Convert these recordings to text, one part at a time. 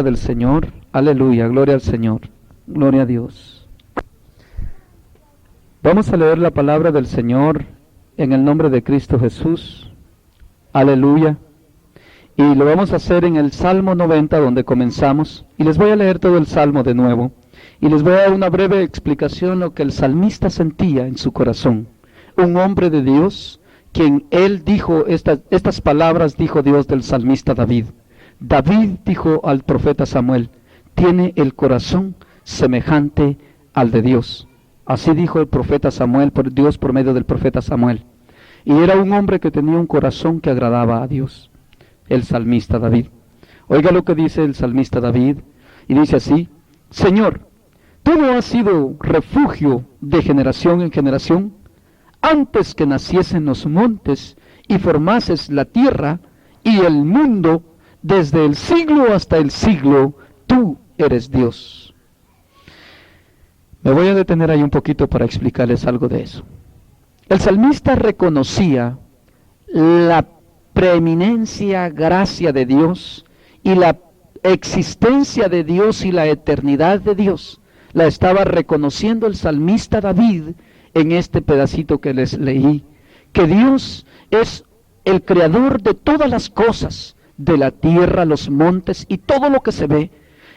del Señor. Aleluya, gloria al Señor, gloria a Dios. Vamos a leer la palabra del Señor en el nombre de Cristo Jesús. Aleluya. Y lo vamos a hacer en el Salmo 90, donde comenzamos. Y les voy a leer todo el Salmo de nuevo. Y les voy a dar una breve explicación de lo que el salmista sentía en su corazón. Un hombre de Dios, quien él dijo, estas palabras dijo Dios del salmista David. David dijo al profeta Samuel, tiene el corazón semejante al de Dios. Así dijo el profeta Samuel, por Dios por medio del profeta Samuel. Y era un hombre que tenía un corazón que agradaba a Dios, el salmista David. Oiga lo que dice el salmista David, y dice así: Señor, tú no has sido refugio de generación en generación, antes que naciesen los montes y formases la tierra y el mundo, desde el siglo hasta el siglo, tú eres Dios. Me voy a detener ahí un poquito para explicarles algo de eso. El salmista reconocía la preeminencia, gracia de Dios y la existencia de Dios y la eternidad de Dios. La estaba reconociendo el salmista David en este pedacito que les leí, que Dios es el creador de todas las cosas, de la tierra, los montes y todo lo que se ve.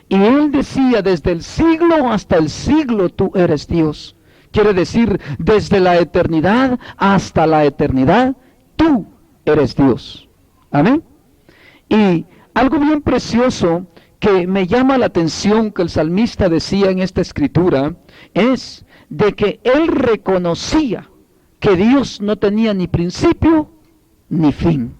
Y él decía, desde el siglo hasta el siglo tú eres Dios. Quiere decir, desde la eternidad hasta la eternidad, tú eres Dios. Amén. Y algo bien precioso que me llama la atención que el salmista decía en esta escritura, es de que él reconocía que Dios no tenía ni principio ni fin.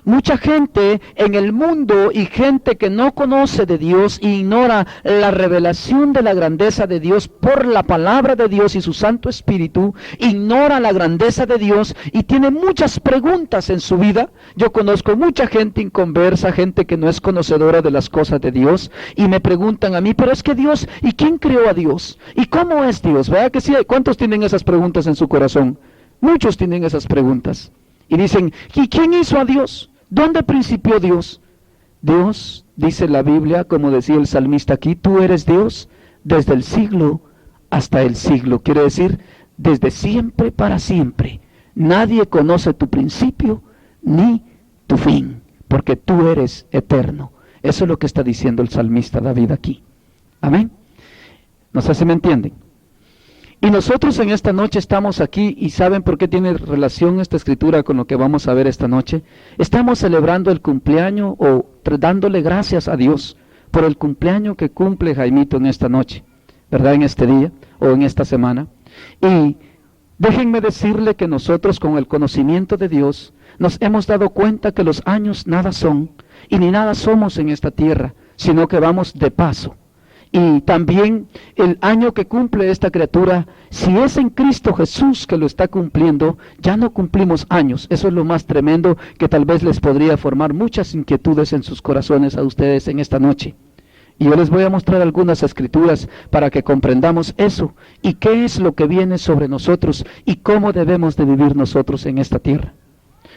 Mucha gente en el mundo y gente que no conoce de Dios e ignora la revelación de la grandeza de Dios por la palabra de Dios y su Santo Espíritu, ignora la grandeza de Dios y tiene muchas preguntas en su vida. Yo conozco mucha gente inconversa, gente que no es conocedora de las cosas de Dios, y me preguntan a mí, pero es que Dios, ¿y quién creó a Dios? ¿Y cómo es Dios? ¿Verdad que sí? ¿Cuántos tienen esas preguntas en su corazón? Muchos tienen esas preguntas. Y dicen, ¿y quién hizo a Dios? ¿Dónde principió Dios? Dios, dice la Biblia, como decía el salmista aquí, tú eres Dios desde el siglo hasta el siglo. Quiere decir, desde siempre para siempre. Nadie conoce tu principio ni tu fin, porque tú eres eterno. Eso es lo que está diciendo el salmista David aquí. Amén. No sé si me entienden. Y nosotros en esta noche estamos aquí, y ¿saben por qué tiene relación esta escritura con lo que vamos a ver esta noche? Estamos celebrando el cumpleaños o dándole gracias a Dios por el cumpleaños que cumple Jaimito en esta noche, ¿verdad? En este día o en esta semana. Y déjenme decirle que nosotros, con el conocimiento de Dios, nos hemos dado cuenta que los años nada son y ni nada somos en esta tierra, sino que vamos de paso. Y también el año que cumple esta criatura, si es en Cristo Jesús que lo está cumpliendo, ya no cumplimos años. Eso es lo más tremendo, que tal vez les podría formar muchas inquietudes en sus corazones a ustedes en esta noche. Y yo les voy a mostrar algunas escrituras para que comprendamos eso y qué es lo que viene sobre nosotros y cómo debemos de vivir nosotros en esta tierra.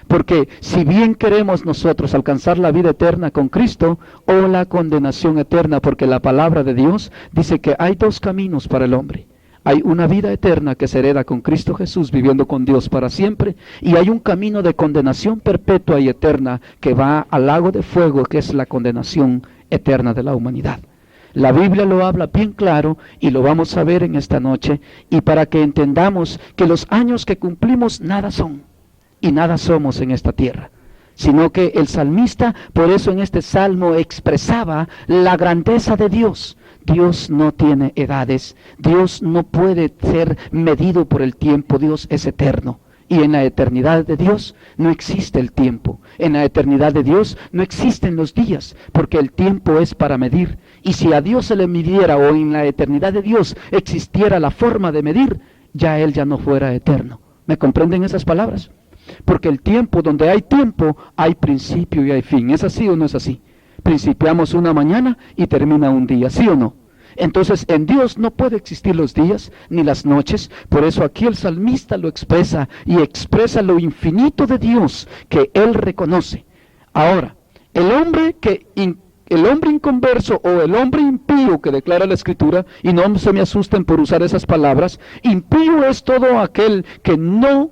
Porque si bien queremos nosotros alcanzar la vida eterna con Cristo o la condenación eterna, porque la palabra de Dios dice que hay dos caminos para el hombre. Hay una vida eterna que se hereda con Cristo Jesús viviendo con Dios para siempre, y hay un camino de condenación perpetua y eterna que va al lago de fuego, que es la condenación eterna de la humanidad. La Biblia lo habla bien claro y lo vamos a ver en esta noche, y para que entendamos que los años que cumplimos nada son. Y nada somos en esta tierra, sino que el salmista, por eso en este salmo expresaba la grandeza de Dios. Dios no tiene edades, Dios no puede ser medido por el tiempo, Dios es eterno. Y en la eternidad de Dios no existe el tiempo, en la eternidad de Dios no existen los días, porque el tiempo es para medir. Y si a Dios se le midiera, o en la eternidad de Dios existiera la forma de medir, ya Él ya no fuera eterno. ¿Me comprenden esas palabras? Porque el tiempo, donde hay tiempo, hay principio y hay fin. ¿Es así o no es así? Principiamos una mañana y termina un día, ¿sí o no? Entonces en Dios no puede existir los días ni las noches. Por eso aquí el salmista lo expresa, y expresa lo infinito de Dios que él reconoce. Ahora, el hombre que el hombre inconverso o el hombre impío que declara la Escritura, y no se me asusten por usar esas palabras, impío es todo aquel que no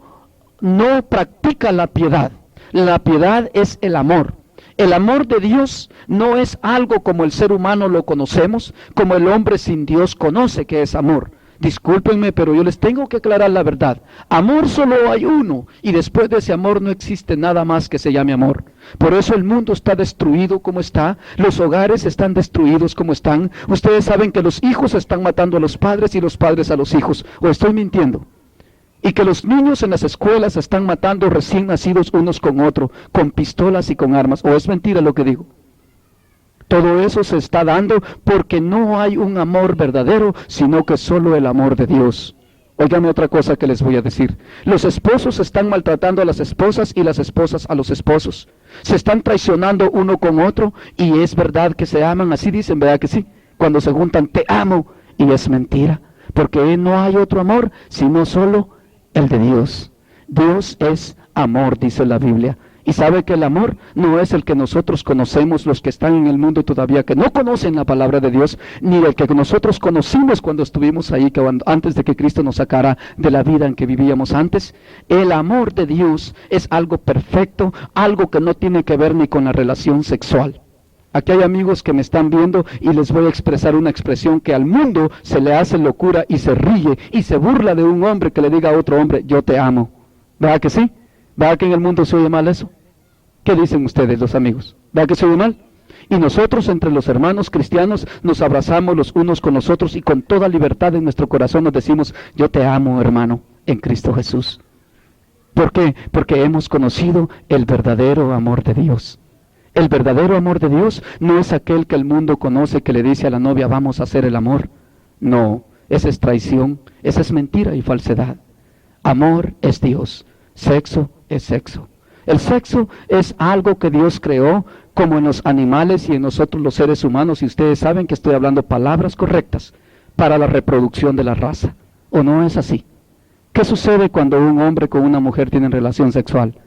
practica la piedad. La piedad es el amor. El amor de Dios no es algo como el ser humano lo conocemos, como el hombre sin Dios conoce que es amor. Discúlpenme, pero yo les tengo que aclarar la verdad. Amor solo hay uno, y después de ese amor no existe nada más que se llame amor. Por eso el mundo está destruido como está, los hogares están destruidos como están. Ustedes saben que los hijos están matando a los padres y los padres a los hijos, ¿o estoy mintiendo? Y que los niños en las escuelas están matando recién nacidos unos con otros, con pistolas y con armas, ¿o es mentira lo que digo? Todo eso se está dando porque no hay un amor verdadero, sino que solo el amor de Dios. Óigame otra cosa que les voy a decir. Los esposos están maltratando a las esposas y las esposas a los esposos. Se están traicionando uno con otro y es verdad que se aman, así dicen, ¿verdad que sí? Cuando se juntan, te amo, y es mentira, porque no hay otro amor, sino solo el de Dios. Dios es amor, dice la Biblia. Y sabe que el amor no es el que nosotros conocemos, los que están en el mundo todavía, que no conocen la palabra de Dios, ni el que nosotros conocimos cuando estuvimos ahí, antes de que Cristo nos sacara de la vida en que vivíamos antes. El amor de Dios es algo perfecto, algo que no tiene que ver ni con la relación sexual. Aquí hay amigos que me están viendo y les voy a expresar una expresión que al mundo se le hace locura y se ríe y se burla de un hombre que le diga a otro hombre, yo te amo. ¿Verdad que sí? ¿Verdad que en el mundo se oye mal eso? ¿Qué dicen ustedes, los amigos? ¿Verdad que se oye mal? Y nosotros, entre los hermanos cristianos, nos abrazamos los unos con los otros y con toda libertad en nuestro corazón nos decimos, yo te amo, hermano, en Cristo Jesús. ¿Por qué? Porque hemos conocido el verdadero amor de Dios. El verdadero amor de Dios no es aquel que el mundo conoce, que le dice a la novia, vamos a hacer el amor. No, esa es traición, esa es mentira y falsedad. Amor es Dios, sexo es sexo. El sexo es algo que Dios creó, como en los animales y en nosotros los seres humanos, y ustedes saben que estoy hablando palabras correctas para la reproducción de la raza. ¿O no es así? ¿Qué sucede cuando un hombre con una mujer tienen relación sexual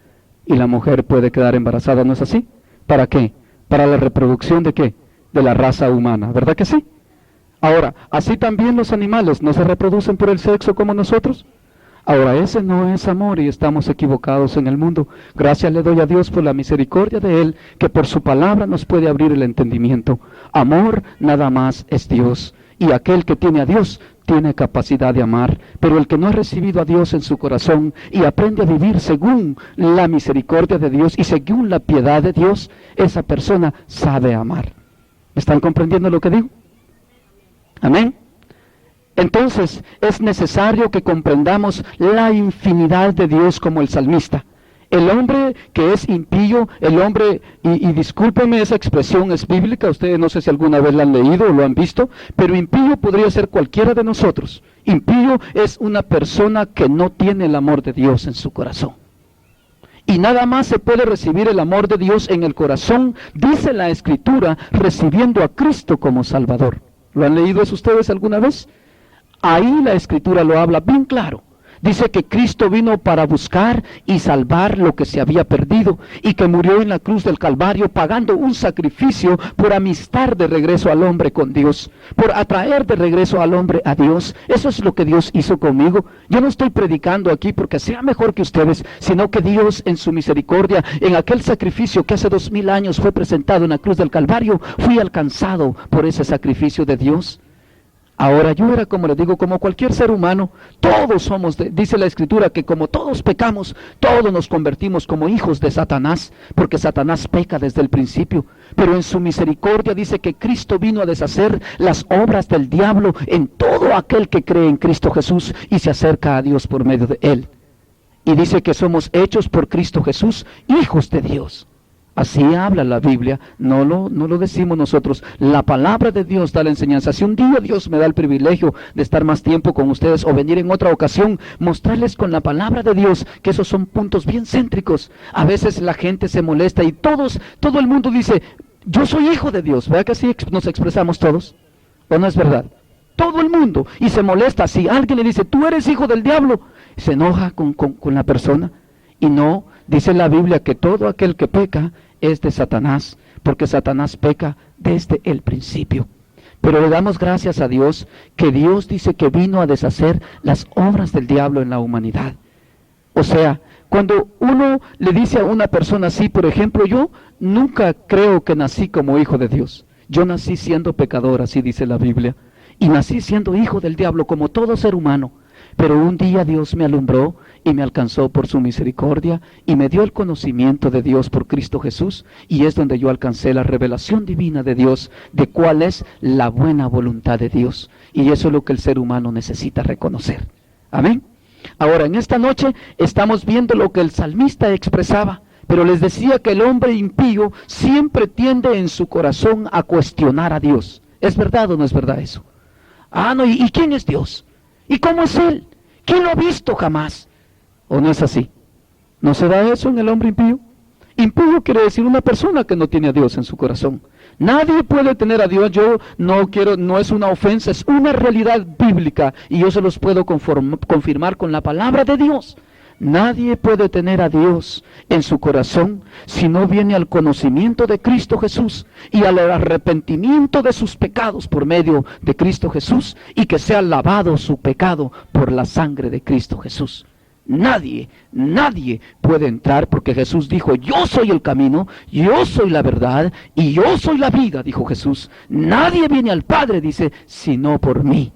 y la mujer puede quedar embarazada? ¿No es así? ¿Para qué? Para la reproducción de ¿qué? De la raza humana, ¿verdad que sí? Ahora, así también los animales no se reproducen por el sexo como nosotros. Ahora, ese no es amor y estamos equivocados en el mundo. Gracias le doy a Dios por la misericordia de Él, que por su palabra nos puede abrir el entendimiento. Amor nada más es Dios, y aquel que tiene a Dios tiene capacidad de amar, pero el que no ha recibido a Dios en su corazón y aprende a vivir según la misericordia de Dios y según la piedad de Dios, esa persona sabe amar. ¿Están comprendiendo lo que digo? Amén. Entonces es necesario que comprendamos la infinidad de Dios como el salmista. El hombre que es impío, el hombre, y discúlpenme, esa expresión es bíblica, ustedes no sé si alguna vez la han leído o lo han visto, pero impío podría ser cualquiera de nosotros. Impío es una persona que no tiene el amor de Dios en su corazón. Y nada más se puede recibir el amor de Dios en el corazón, dice la Escritura, recibiendo a Cristo como Salvador. ¿Lo han leído eso ustedes alguna vez? Ahí la Escritura lo habla bien claro. Dice que Cristo vino para buscar y salvar lo que se había perdido y que murió en la cruz del Calvario pagando un sacrificio por amistar de regreso al hombre con Dios, por atraer de regreso al hombre a Dios. Eso es lo que Dios hizo conmigo. Yo no estoy predicando aquí porque sea mejor que ustedes, sino que Dios en su misericordia, en aquel sacrificio que hace 2000 años fue presentado en la cruz del Calvario, fui alcanzado por ese sacrificio de Dios. Ahora yo era, como les digo, como cualquier ser humano, todos somos, dice la Escritura, que como todos pecamos, todos nos convertimos como hijos de Satanás, porque Satanás peca desde el principio, pero en su misericordia dice que Cristo vino a deshacer las obras del diablo en todo aquel que cree en Cristo Jesús y se acerca a Dios por medio de Él. Y dice que somos hechos por Cristo Jesús, hijos de Dios. Así habla la Biblia, no lo decimos nosotros. La palabra de Dios da la enseñanza. Si un día Dios me da el privilegio de estar más tiempo con ustedes o venir en otra ocasión, mostrarles con la palabra de Dios que esos son puntos bien céntricos. A veces la gente se molesta y todo el mundo dice, yo soy hijo de Dios. ¿Verdad que así nos expresamos todos? ¿O no es verdad? Todo el mundo. Y se molesta si alguien le dice, tú eres hijo del diablo. Se enoja con la persona. Y no, dice la Biblia que todo aquel que peca es de Satanás, porque Satanás peca desde el principio. Pero le damos gracias a Dios que Dios dice que vino a deshacer las obras del diablo en la humanidad. O sea, cuando uno le dice a una persona así, por ejemplo, yo nunca creo que nací como hijo de Dios. Yo nací siendo pecador, así dice la Biblia, y nací siendo hijo del diablo como todo ser humano. Pero un día Dios me alumbró y me alcanzó por su misericordia y me dio el conocimiento de Dios por Cristo Jesús, y es donde yo alcancé la revelación divina de Dios, de cuál es la buena voluntad de Dios. Y eso es lo que el ser humano necesita reconocer. Amén. Ahora, en esta noche estamos viendo lo que el salmista expresaba, pero les decía que el hombre impío siempre tiende en su corazón a cuestionar a Dios. ¿Es verdad o no es verdad eso? No, ¿y quién es Dios? ¿Y cómo es Él? ¿Quién lo ha visto jamás? ¿O no es así? ¿No se da eso en el hombre impío? Impío quiere decir una persona que no tiene a Dios en su corazón. Nadie puede tener a Dios. Yo no es una ofensa, es una realidad bíblica, y yo se los puedo confirmar con la palabra de Dios. Nadie puede tener a Dios en su corazón si no viene al conocimiento de Cristo Jesús y al arrepentimiento de sus pecados por medio de Cristo Jesús, y que sea lavado su pecado por la sangre de Cristo Jesús. Nadie puede entrar, porque Jesús dijo: yo soy el camino, yo soy la verdad y yo soy la vida, dijo Jesús. Nadie viene al Padre, dice, sino por mí.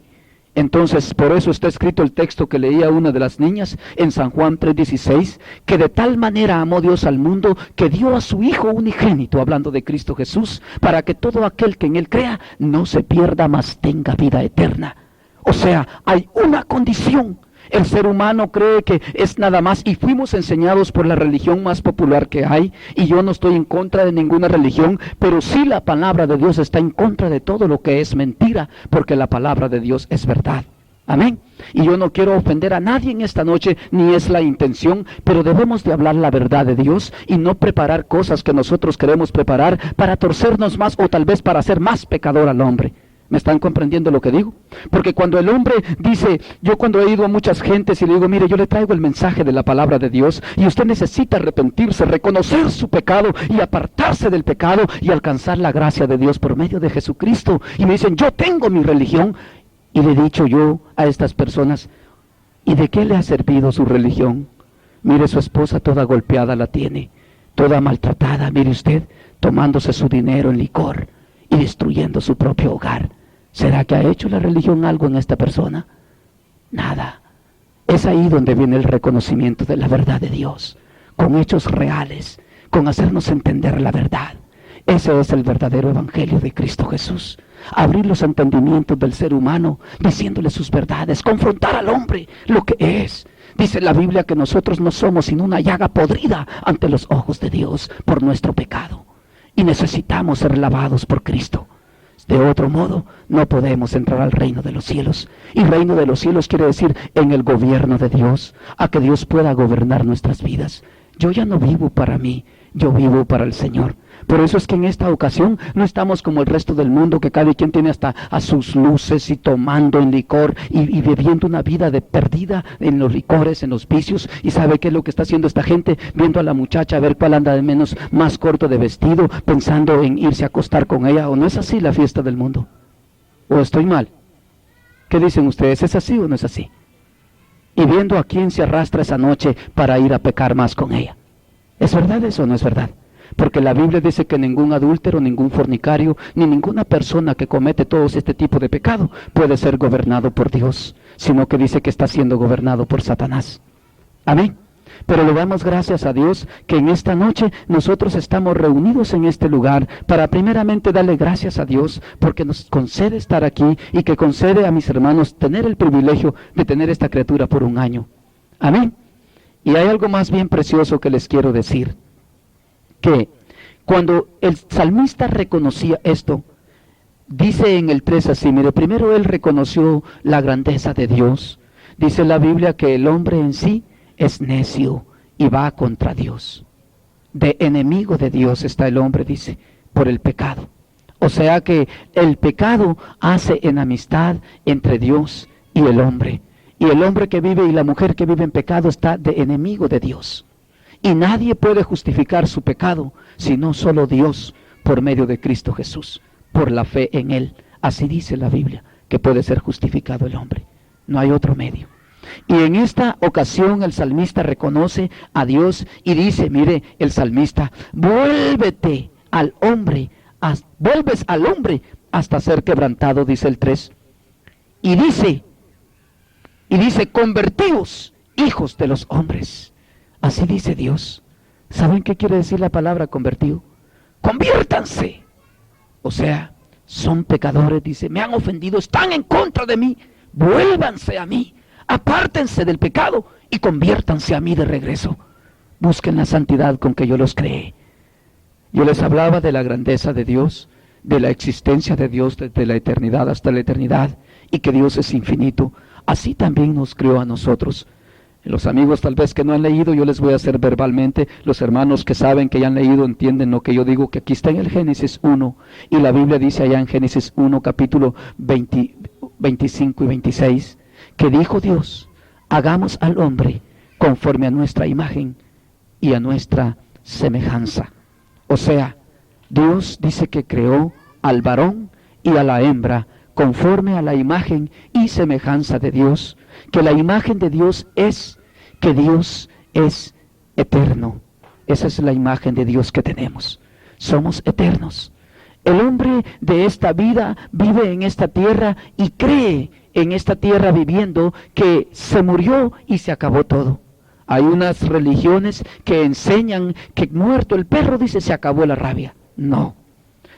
Entonces, por eso está escrito el texto que leía una de las niñas en San Juan 3:16, que de tal manera amó Dios al mundo que dio a su Hijo unigénito, hablando de Cristo Jesús, para que todo aquel que en Él crea no se pierda, mas tenga vida eterna. O sea, hay una condición. El ser humano cree que es nada más, y fuimos enseñados por la religión más popular que hay, y yo no estoy en contra de ninguna religión, pero sí la palabra de Dios está en contra de todo lo que es mentira, porque la palabra de Dios es verdad. Amén. Y yo no quiero ofender a nadie en esta noche, ni es la intención, pero debemos de hablar la verdad de Dios y no preparar cosas que nosotros queremos preparar para torcernos más, o tal vez para hacer más pecador al hombre. ¿Me están comprendiendo lo que digo? Porque cuando el hombre dice, yo cuando he ido a muchas gentes y le digo, mire, yo le traigo el mensaje de la palabra de Dios, y usted necesita arrepentirse, reconocer su pecado y apartarse del pecado y alcanzar la gracia de Dios por medio de Jesucristo. Y me dicen, yo tengo mi religión. Y le he dicho yo a estas personas, ¿y de qué le ha servido su religión? Mire, su esposa toda golpeada la tiene, toda maltratada, mire usted, tomándose su dinero en licor y destruyendo su propio hogar. ¿Será que ha hecho la religión algo en esta persona? Nada. Es ahí donde viene el reconocimiento de la verdad de Dios, con hechos reales, con hacernos entender la verdad. Ese es el verdadero evangelio de Cristo Jesús. Abrir los entendimientos del ser humano, diciéndole sus verdades, confrontar al hombre lo que es. Dice la Biblia que nosotros no somos sino una llaga podrida ante los ojos de Dios por nuestro pecado, y necesitamos ser lavados por Cristo. De otro modo, no podemos entrar al reino de los cielos. Y reino de los cielos quiere decir en el gobierno de Dios, a que Dios pueda gobernar nuestras vidas. Yo ya no vivo para mí, yo vivo para el Señor. Por eso es que en esta ocasión no estamos como el resto del mundo, que cada quien tiene hasta a sus luces y tomando en licor y viviendo una vida de perdida en los licores, en los vicios. ¿Y sabe qué es lo que está haciendo esta gente? Viendo a la muchacha a ver cuál anda de menos más corto de vestido, pensando en irse a acostar con ella. ¿O no es así la fiesta del mundo? ¿O estoy mal? ¿Qué dicen ustedes? ¿Es así o no es así? Y viendo a quién se arrastra esa noche para ir a pecar más con ella. ¿Es verdad eso o no es verdad? Porque la Biblia dice que ningún adúltero, ningún fornicario, ni ninguna persona que comete todo este tipo de pecado puede ser gobernado por Dios, sino que dice que está siendo gobernado por Satanás. Amén. Pero le damos gracias a Dios que en esta noche nosotros estamos reunidos en este lugar para primeramente darle gracias a Dios porque nos concede estar aquí y que concede a mis hermanos tener el privilegio de tener esta criatura por un año. Amén. Y hay algo más bien precioso que les quiero decir. Que cuando el salmista reconocía esto, dice en el 3 así, mire, primero él reconoció la grandeza de Dios. Dice la Biblia que el hombre en sí es necio y va contra Dios. De enemigo de Dios está el hombre, dice, por el pecado. O sea que el pecado hace enemistad entre Dios y el hombre. Y el hombre que vive y la mujer que vive en pecado está de enemigo de Dios. y nadie puede justificar su pecado, sino solo Dios por medio de Cristo Jesús, por la fe en Él. Así dice la Biblia, que puede ser justificado el hombre. No hay otro medio. Y en esta ocasión el salmista reconoce a Dios y dice, mire el salmista, vuelves al hombre hasta ser quebrantado, dice el 3. Y dice, convertíos, hijos de los hombres. Así dice Dios. ¿Saben qué quiere decir la palabra convertido? Conviértanse. O sea, son pecadores, dice, me han ofendido, están en contra de mí, vuélvanse a mí, apártense del pecado y conviértanse a mí de regreso. Busquen la santidad con que yo los creé. Yo les hablaba de la grandeza de Dios, de la existencia de Dios desde la eternidad hasta la eternidad, y que Dios es infinito. Así también nos creó a nosotros. Los amigos tal vez que no han leído, yo les voy a hacer verbalmente. Los hermanos que saben, que ya han leído, entienden lo que yo digo, que aquí está en el Génesis 1, y la Biblia dice allá en Génesis 1, capítulo 25 y 26, que dijo Dios, hagamos al hombre conforme a nuestra imagen y a nuestra semejanza. O sea, Dios dice que creó al varón y a la hembra conforme a la imagen y semejanza de Dios, que la imagen de Dios es que Dios es eterno. Esa es la imagen de Dios que tenemos. Somos eternos. El hombre de esta vida vive en esta tierra y cree en esta tierra viviendo que se murió y se acabó todo. Hay unas religiones que enseñan que muerto el perro, dice, se acabó la rabia. No.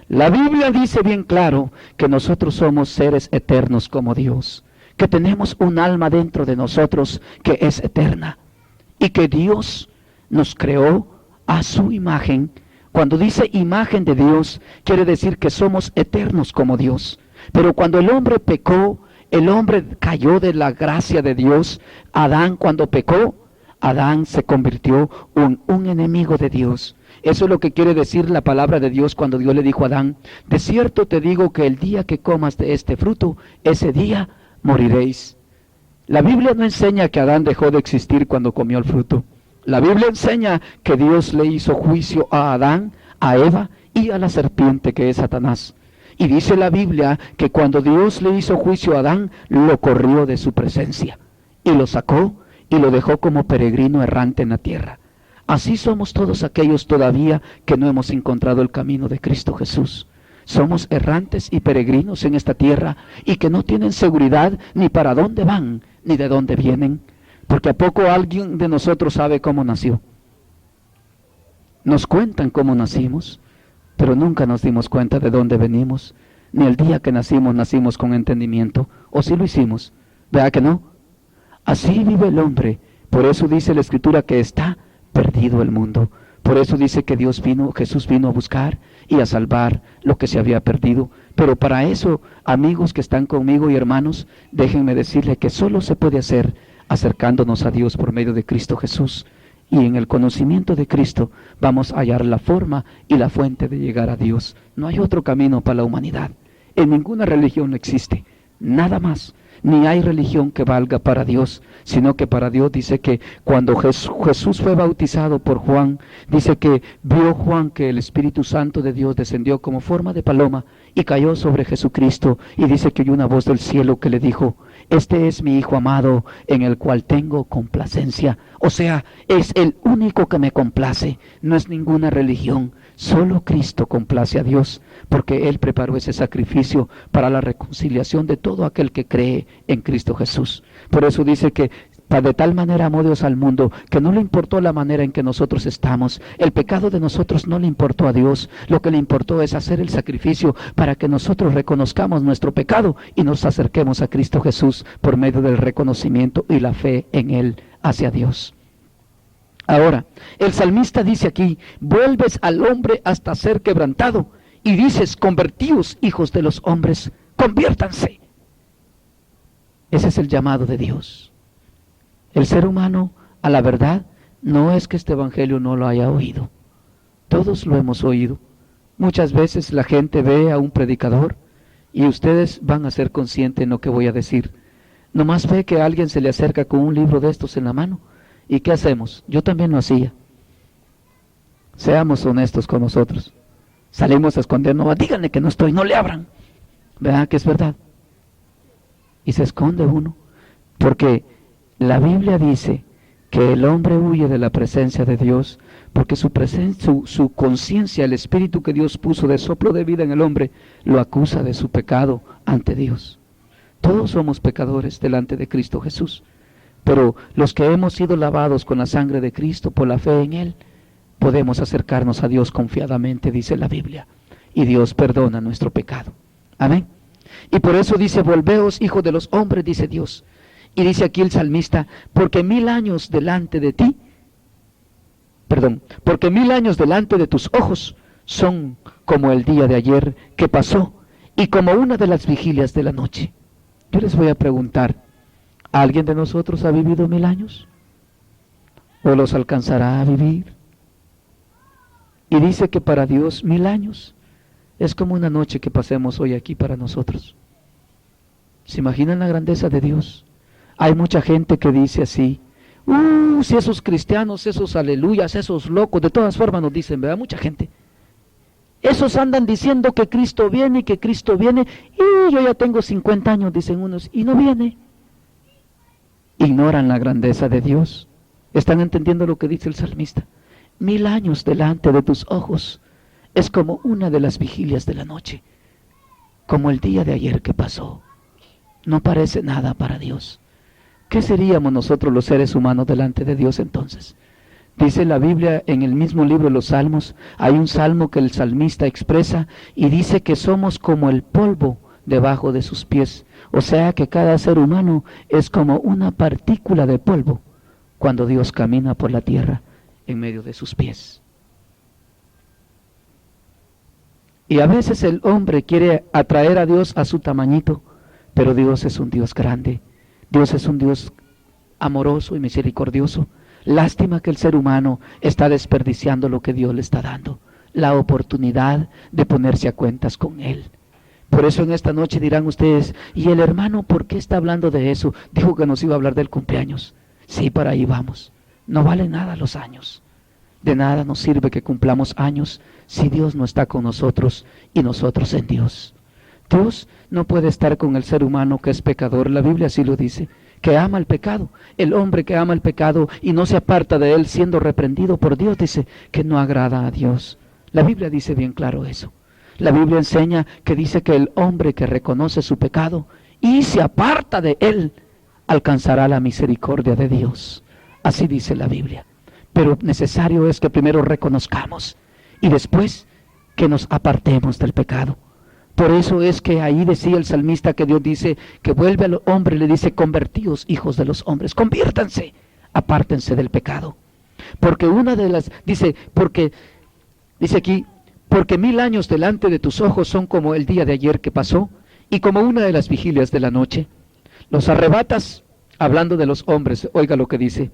La Biblia dice bien claro que nosotros somos seres eternos como Dios, que tenemos un alma dentro de nosotros que es eterna y que Dios nos creó a su imagen. Cuando dice imagen de Dios, quiere decir que somos eternos como Dios. Pero cuando el hombre pecó, el hombre cayó de la gracia de Dios. Adán, cuando pecó, Adán se convirtió en un enemigo de Dios. Eso es lo que quiere decir la palabra de Dios cuando Dios le dijo a Adán, de cierto te digo que el día que comas de este fruto, ese día moriréis. La Biblia no enseña que Adán dejó de existir cuando comió el fruto. La Biblia enseña que Dios le hizo juicio a Adán, a Eva y a la serpiente que es Satanás. Y dice la Biblia que cuando Dios le hizo juicio a Adán, lo corrió de su presencia y lo sacó y lo dejó como peregrino errante en la tierra. Así somos todos aquellos todavía que no hemos encontrado el camino de Cristo Jesús. Somos errantes y peregrinos en esta tierra y que no tienen seguridad ni para dónde van ni de dónde vienen. Porque ¿a poco alguien de nosotros sabe cómo nació? Nos cuentan cómo nacimos, pero nunca nos dimos cuenta de dónde venimos. Ni el día que nacimos con entendimiento. ¿O sí lo hicimos? ¿Verdad que no? Así vive el hombre. Por eso dice la Escritura que está perdido el mundo. Por eso dice que Jesús vino a buscar y a salvar lo que se había perdido. Pero para eso, amigos que están conmigo y hermanos, déjenme decirles que solo se puede hacer acercándonos a Dios por medio de Cristo Jesús. Y en el conocimiento de Cristo vamos a hallar la forma y la fuente de llegar a Dios. No hay otro camino para la humanidad. En ninguna religión existe, nada más. Ni hay religión que valga para Dios, sino que para Dios dice que cuando Jesús fue bautizado por Juan, dice que vio Juan que el Espíritu Santo de Dios descendió como forma de paloma y cayó sobre Jesucristo, y dice que oyó una voz del cielo que le dijo, este es mi Hijo amado en el cual tengo complacencia. O sea, es el único que me complace, no es ninguna religión. Solo Cristo complace a Dios, porque Él preparó ese sacrificio para la reconciliación de todo aquel que cree en Cristo Jesús. Por eso dice que de tal manera amó Dios al mundo, que no le importó la manera en que nosotros estamos. El pecado de nosotros no le importó a Dios. Lo que le importó es hacer el sacrificio para que nosotros reconozcamos nuestro pecado y nos acerquemos a Cristo Jesús por medio del reconocimiento y la fe en Él hacia Dios. Ahora, el salmista dice aquí, vuelves al hombre hasta ser quebrantado, y dices, convertíos, hijos de los hombres, conviértanse. Ese es el llamado de Dios. El ser humano, a la verdad, no es que este evangelio no lo haya oído. Todos lo hemos oído. Muchas veces la gente ve a un predicador, y ustedes van a ser conscientes en lo que voy a decir. Nomás ve que alguien se le acerca con un libro de estos en la mano. ¿Y qué hacemos? Yo también lo hacía. Seamos honestos con nosotros. Salimos a escondernos, díganle que no estoy, no le abran. ¿Verdad que es verdad? Y se esconde uno, porque la Biblia dice que el hombre huye de la presencia de Dios, porque su conciencia, el espíritu que Dios puso de soplo de vida en el hombre, lo acusa de su pecado ante Dios. Todos somos pecadores delante de Cristo Jesús, pero los que hemos sido lavados con la sangre de Cristo por la fe en Él, podemos acercarnos a Dios confiadamente, dice la Biblia, y Dios perdona nuestro pecado. Amén. Y por eso dice, volveos, hijos de los hombres, dice Dios. Y dice aquí el salmista, porque 1000 años delante de ti, porque 1000 años delante de tus ojos son como el día de ayer que pasó, y como una de las vigilias de la noche. Yo les voy a preguntar, ¿alguien de nosotros ha vivido 1000 años? ¿O los alcanzará a vivir? Y dice que para Dios 1000 años es como una noche que pasemos hoy aquí para nosotros. ¿Se imaginan la grandeza de Dios? Hay mucha gente que dice así, si esos cristianos, esos aleluyas, esos locos, de todas formas nos dicen, ¿verdad? Mucha gente. Esos andan diciendo que Cristo viene y que Cristo viene, y yo ya tengo 50 años, dicen unos, y no viene. Ignoran la grandeza de Dios. ¿Están entendiendo lo que dice el salmista? 1000 años delante de tus ojos es como una de las vigilias de la noche, como el día de ayer que pasó. No parece nada para Dios. ¿Qué seríamos nosotros los seres humanos delante de Dios entonces? Dice la Biblia en el mismo libro de los Salmos, hay un salmo que el salmista expresa y dice que somos como el polvo debajo de sus pies. O sea que cada ser humano es como una partícula de polvo cuando Dios camina por la tierra en medio de sus pies. Y a veces el hombre quiere atraer a Dios a su tamañito, pero Dios es un Dios grande. Dios es un Dios amoroso y misericordioso. Lástima que el ser humano está desperdiciando lo que Dios le está dando, la oportunidad de ponerse a cuentas con Él. Por eso en esta noche dirán ustedes, ¿y el hermano por qué está hablando de eso? Dijo que nos iba a hablar del cumpleaños. Sí, para ahí vamos. No vale nada los años. De nada nos sirve que cumplamos años si Dios no está con nosotros y nosotros en Dios. Dios no puede estar con el ser humano que es pecador. La Biblia así lo dice, que ama el pecado. El hombre que ama el pecado y no se aparta de él siendo reprendido por Dios, dice que no agrada a Dios. La Biblia dice bien claro eso. La Biblia enseña que dice que el hombre que reconoce su pecado y se aparta de él, alcanzará la misericordia de Dios. Así dice la Biblia. Pero necesario es que primero reconozcamos y después que nos apartemos del pecado. Por eso es que ahí decía el salmista que Dios dice que vuelve al hombre y le dice, convertidos hijos de los hombres, conviértanse, apártense del pecado. Porque una de las, dice aquí, porque 1000 años delante de tus ojos son como el día de ayer que pasó y como una de las vigilias de la noche. Los arrebatas, hablando de los hombres, oiga lo que dice,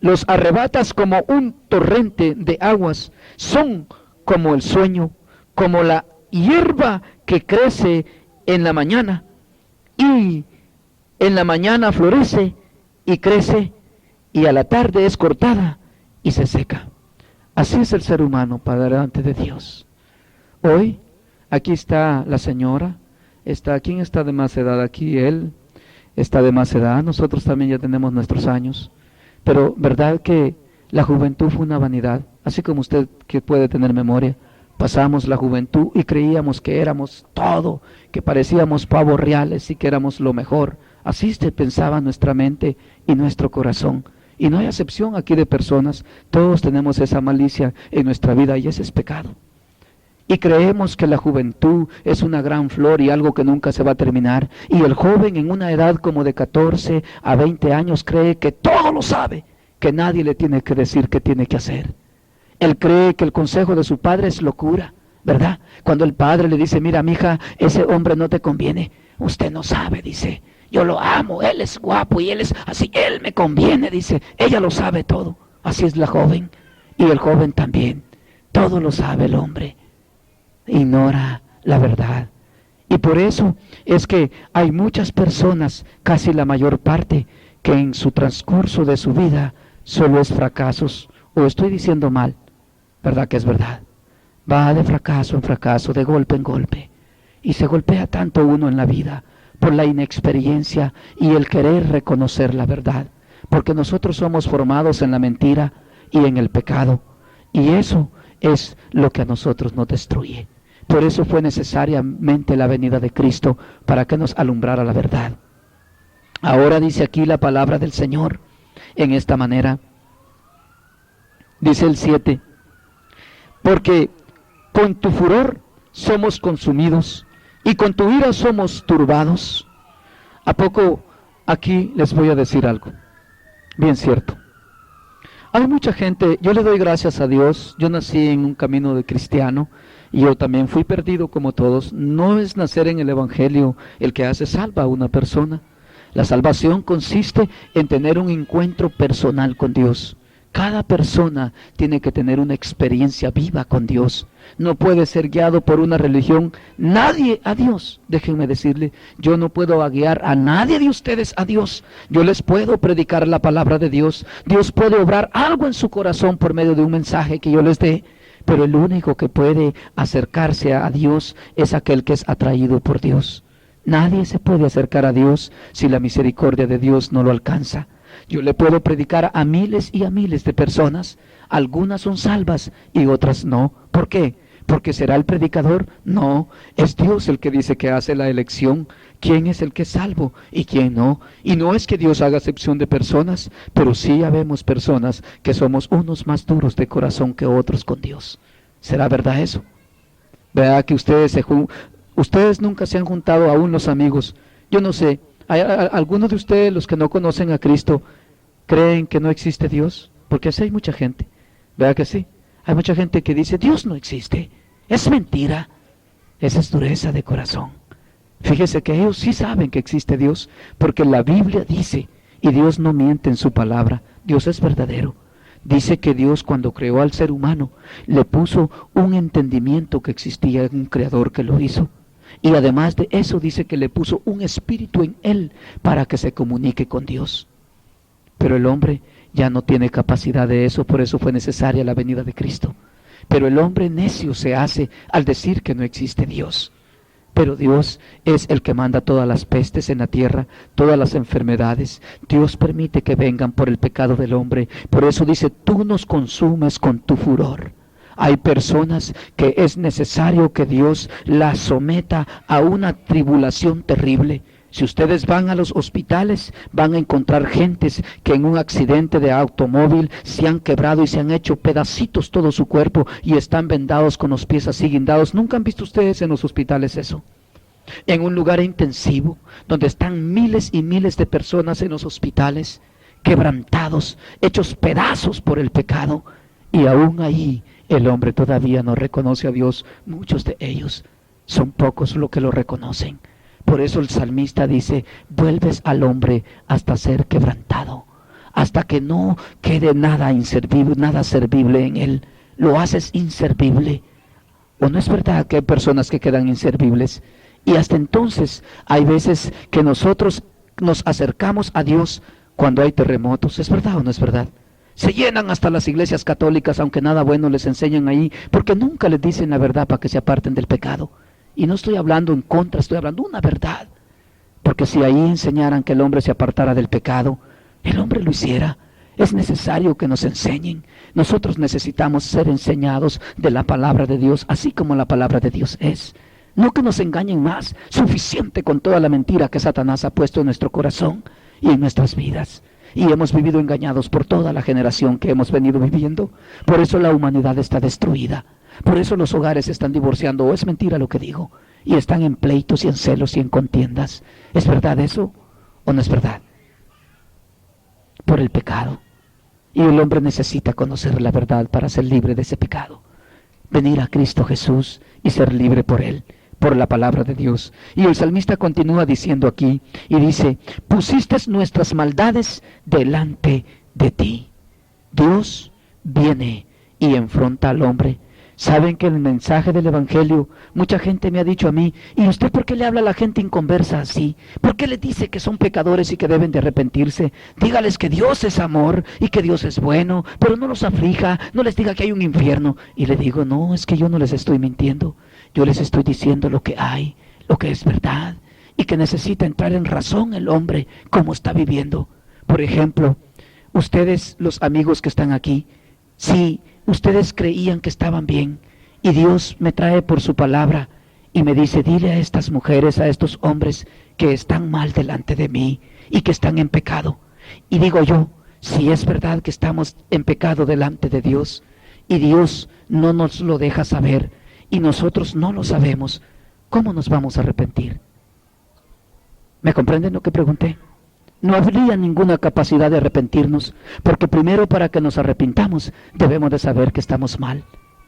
los arrebatas como un torrente de aguas, son como el sueño, como la hierba que crece en la mañana, y en la mañana florece y crece, y a la tarde es cortada y se seca. Así es el ser humano para delante de Dios. Hoy, aquí está la señora, ¿quién está de más edad aquí? Él está de más edad, nosotros también ya tenemos nuestros años, pero verdad que la juventud fue una vanidad, así como usted que puede tener memoria. Pasamos la juventud y creíamos que éramos todo, que parecíamos pavos reales y que éramos lo mejor. Así se pensaba nuestra mente y nuestro corazón. Y no hay excepción aquí de personas, todos tenemos esa malicia en nuestra vida y ese es pecado. Y creemos que la juventud es una gran flor y algo que nunca se va a terminar. Y el joven en una edad como de 14 a 20 años cree que todo lo sabe, que nadie le tiene que decir qué tiene que hacer. Él cree que el consejo de su padre es locura, ¿verdad? Cuando el padre le dice, mira, mija, ese hombre no te conviene. Usted no sabe, dice, yo lo amo, él es guapo y él es así, él me conviene, dice. Ella lo sabe todo, así es la joven. Y el joven también, todo lo sabe el hombre. Ignora la verdad. Y por eso es que hay muchas personas, casi la mayor parte, que en su transcurso de su vida solo es fracasos. ¿O estoy diciendo mal? ¿Verdad que es verdad? Va de fracaso en fracaso, de golpe en golpe. Y se golpea tanto uno en la vida por la inexperiencia y el querer reconocer la verdad. Porque nosotros somos formados en la mentira y en el pecado. Y eso es lo que a nosotros nos destruye. Por eso fue necesariamente la venida de Cristo, para que nos alumbrara la verdad. Ahora dice aquí la palabra del Señor en esta manera. Dice el 7, porque con tu furor somos consumidos y con tu ira somos turbados. ¿A poco aquí les voy a decir algo? Bien cierto. Hay mucha gente, yo le doy gracias a Dios, yo nací en un camino de cristiano y yo también fui perdido como todos. No es nacer en el Evangelio el que hace salva a una persona. La salvación consiste en tener un encuentro personal con Dios. Cada persona tiene que tener una experiencia viva con Dios. No puede ser guiado por una religión. Nadie a Dios. Déjenme decirle, yo no puedo guiar a nadie de ustedes a Dios. Yo les puedo predicar la palabra de Dios. Dios puede obrar algo en su corazón por medio de un mensaje que yo les dé. Pero el único que puede acercarse a Dios es aquel que es atraído por Dios. Nadie se puede acercar a Dios si la misericordia de Dios no lo alcanza. Yo le puedo predicar a miles y a miles de personas. Algunas son salvas y otras no. ¿Por qué? ¿Porque será el predicador? No, es Dios el que dice que hace la elección. ¿Quién es el que es salvo y quién no? Y no es que Dios haga excepción de personas, pero sí habemos personas que somos unos más duros de corazón que otros con Dios. ¿Será verdad eso? Vea que ustedes nunca se han juntado aún los amigos. Yo no sé, ¿hay algunos de ustedes, los que no conocen a Cristo, creen que no existe Dios? Porque así hay mucha gente. ¿Vea que sí? Hay mucha gente que dice, Dios no existe. Es mentira. Esa es dureza de corazón. Fíjese que ellos sí saben que existe Dios, porque la Biblia dice, y Dios no miente en su palabra, Dios es verdadero. Dice que Dios, cuando creó al ser humano, le puso un entendimiento que existía en un creador que lo hizo. Y además de eso dice que le puso un espíritu en él para que se comunique con Dios. Pero el hombre ya no tiene capacidad de eso, por eso fue necesaria la venida de Cristo. Pero el hombre necio se hace al decir que no existe Dios. Pero Dios es el que manda todas las pestes en la tierra, todas las enfermedades. Dios permite que vengan por el pecado del hombre. Por eso dice, tú nos consumes con tu furor. Hay personas que es necesario que Dios las someta a una tribulación terrible. Si ustedes van a los hospitales, van a encontrar gentes que en un accidente de automóvil se han quebrado y se han hecho pedacitos todo su cuerpo y están vendados con los pies así guindados. ¿Nunca han visto ustedes en los hospitales eso? En un lugar intensivo, donde están miles y miles de personas en los hospitales, quebrantados, hechos pedazos por el pecado, y aún ahí el hombre todavía no reconoce a Dios. Muchos de ellos, son pocos los que lo reconocen. Por eso el salmista dice, vuelves al hombre hasta ser quebrantado, hasta que no quede nada inservible, nada servible en él. Lo haces inservible. ¿O no es verdad que hay personas que quedan inservibles? Y hasta entonces hay veces que nosotros nos acercamos a Dios cuando hay terremotos. ¿Es verdad o no es verdad? Se llenan hasta las iglesias católicas, aunque nada bueno les enseñan ahí, porque nunca les dicen la verdad para que se aparten del pecado. Y no estoy hablando en contra, estoy hablando una verdad. Porque si ahí enseñaran que el hombre se apartara del pecado, el hombre lo hiciera. Es necesario que nos enseñen. Nosotros necesitamos ser enseñados de la palabra de Dios, así como la palabra de Dios es. No que nos engañen más, suficiente con toda la mentira que Satanás ha puesto en nuestro corazón y en nuestras vidas. Y hemos vivido engañados por toda la generación que hemos venido viviendo. Por eso la humanidad está destruida. Por eso los hogares se están divorciando. ¿O es mentira lo que digo? Y están en pleitos y en celos y en contiendas. ¿Es verdad eso o no es verdad? Por el pecado. Y el hombre necesita conocer la verdad para ser libre de ese pecado. Venir a Cristo Jesús y ser libre por Él, por la palabra de Dios. Y el salmista continúa diciendo aquí, y dice, pusiste nuestras maldades delante de ti. Dios viene y enfrenta al hombre. Saben que el mensaje del Evangelio, mucha gente me ha dicho a mí, ¿y usted por qué le habla a la gente inconversa así? ¿Por qué le dice que son pecadores y que deben de arrepentirse? Dígales que Dios es amor y que Dios es bueno, pero no los aflija, no les diga que hay un infierno. Y le digo, no, es que yo no les estoy mintiendo, yo les estoy diciendo lo que hay, lo que es verdad, y que necesita entrar en razón el hombre como está viviendo. Por ejemplo, ustedes, los amigos que están aquí, si ustedes creían que estaban bien y Dios me trae por su palabra y me dice, dile a estas mujeres, a estos hombres que están mal delante de mí y que están en pecado. Y digo yo, si es verdad que estamos en pecado delante de Dios y Dios no nos lo deja saber y nosotros no lo sabemos, ¿cómo nos vamos a arrepentir? ¿Me comprenden lo que pregunté? No habría ninguna capacidad de arrepentirnos, porque primero para que nos arrepintamos debemos de saber que estamos mal,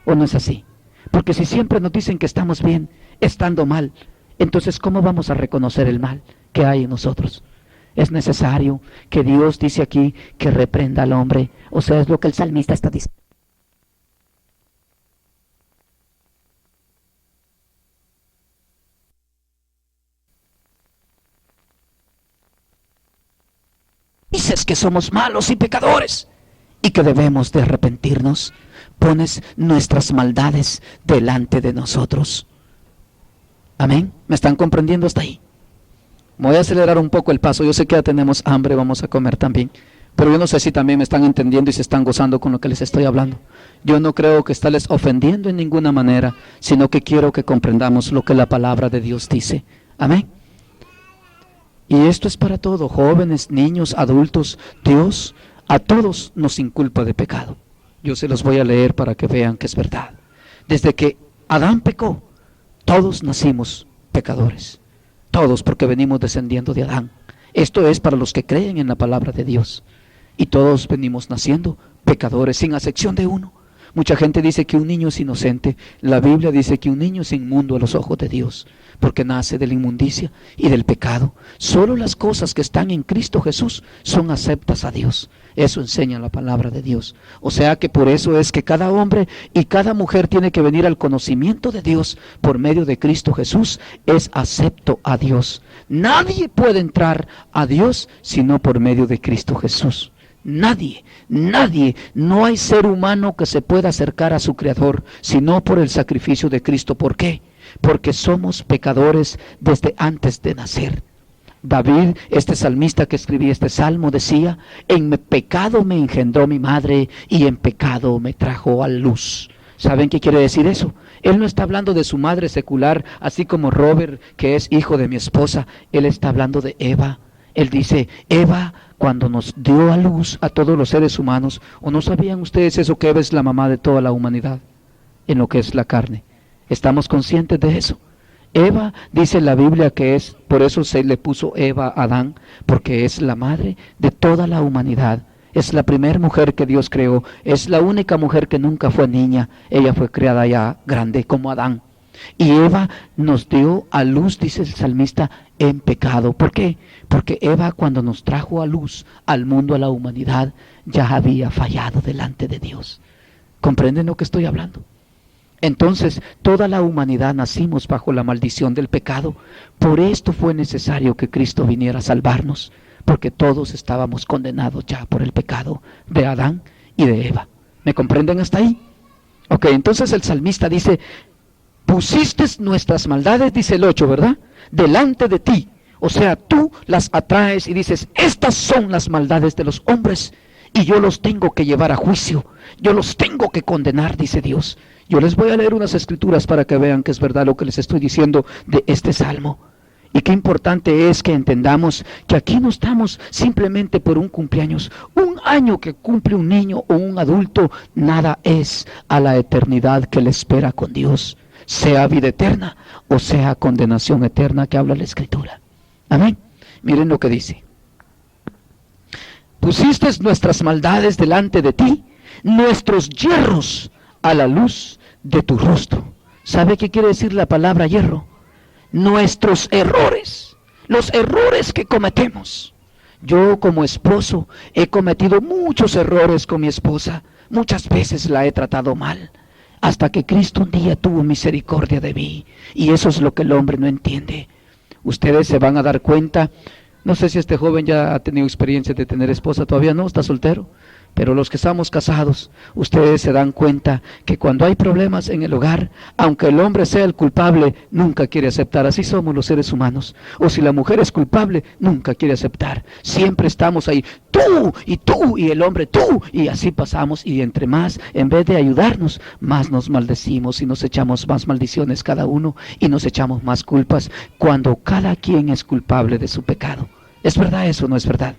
¿o no es así? Porque si siempre nos dicen que estamos bien, estando mal, entonces ¿cómo vamos a reconocer el mal que hay en nosotros? Es necesario que Dios dice aquí que reprenda al hombre, o sea, es lo que el salmista está diciendo. Dices que somos malos y pecadores y que debemos de arrepentirnos. Pones nuestras maldades delante de nosotros. Amén. ¿Me están comprendiendo hasta ahí? Voy a acelerar un poco el paso. Yo sé que ya tenemos hambre, vamos a comer también. Pero yo no sé si también me están entendiendo y se están gozando con lo que les estoy hablando. Yo no creo que estarles ofendiendo en ninguna manera, sino que quiero que comprendamos lo que la palabra de Dios dice. Amén. Y esto es para todos, jóvenes, niños, adultos. Dios a todos nos inculpa de pecado. Yo se los voy a leer para que vean que es verdad. Desde que Adán pecó, todos nacimos pecadores. Todos, porque venimos descendiendo de Adán. Esto es para los que creen en la palabra de Dios. Y todos venimos naciendo pecadores, sin excepción de uno. Mucha gente dice que un niño es inocente. La Biblia dice que un niño es inmundo a los ojos de Dios, porque nace de la inmundicia y del pecado. Solo las cosas que están en Cristo Jesús son aceptas a Dios. Eso enseña la palabra de Dios. O sea que por eso es que cada hombre y cada mujer tiene que venir al conocimiento de Dios por medio de Cristo Jesús. Es acepto a Dios. Nadie puede entrar a Dios sino por medio de Cristo Jesús. Nadie, no hay ser humano que se pueda acercar a su Creador, sino por el sacrificio de Cristo. ¿Por qué? Porque somos pecadores desde antes de nacer. David, este salmista que escribía este salmo, decía, en pecado me engendró mi madre y en pecado me trajo a luz. ¿Saben qué quiere decir eso? Él no está hablando de su madre secular, así como Robert, que es hijo de mi esposa. Él está hablando de Eva. Él dice, Eva, cuando nos dio a luz a todos los seres humanos, ¿o no sabían ustedes eso, que Eva es la mamá de toda la humanidad en lo que es la carne? ¿Estamos conscientes de eso? Eva, dice la Biblia que es, por eso se le puso Eva a Adán, porque es la madre de toda la humanidad. Es la primera mujer que Dios creó, es la única mujer que nunca fue niña, ella fue creada ya grande como Adán. Y Eva nos dio a luz, dice el salmista, en pecado. ¿Por qué? Porque Eva, cuando nos trajo a luz al mundo, a la humanidad, ya había fallado delante de Dios. ¿Comprenden lo que estoy hablando? Entonces, toda la humanidad nacimos bajo la maldición del pecado. Por esto fue necesario que Cristo viniera a salvarnos, porque todos estábamos condenados ya por el pecado de Adán y de Eva. ¿Me comprenden hasta ahí? Ok, entonces el salmista dice, pusiste nuestras maldades, dice el 8, ¿verdad? Delante de ti. O sea, tú las atraes y dices, estas son las maldades de los hombres y yo los tengo que llevar a juicio. Yo los tengo que condenar, dice Dios. Yo les voy a leer unas escrituras para que vean que es verdad lo que les estoy diciendo de este salmo. Y qué importante es que entendamos que aquí no estamos simplemente por un cumpleaños. Un año que cumple un niño o un adulto, nada es a la eternidad que le espera con Dios. Sea vida eterna o sea condenación eterna que habla la Escritura. Amén. Miren lo que dice. Pusiste nuestras maldades delante de ti, nuestros yerros a la luz de tu rostro. ¿Sabe qué quiere decir la palabra yerro? Nuestros errores, los errores que cometemos. Yo como esposo he cometido muchos errores con mi esposa. Muchas veces la he tratado mal. hasta que Cristo un día tuvo misericordia de mí. Y eso es lo que el hombre no entiende. Ustedes se van a dar cuenta, no sé si este joven ya ha tenido experiencia de tener esposa, todavía no, está soltero. Pero los que estamos casados, ustedes se dan cuenta que cuando hay problemas en el hogar, aunque el hombre sea el culpable, nunca quiere aceptar. Así somos los seres humanos. O si la mujer es culpable, nunca quiere aceptar. Siempre estamos ahí, tú, y el hombre, tú, y así pasamos. Y entre más, en vez de ayudarnos, más nos maldecimos y nos echamos más maldiciones cada uno y nos echamos más culpas cuando cada quien es culpable de su pecado. ¿Es verdad eso o no es verdad?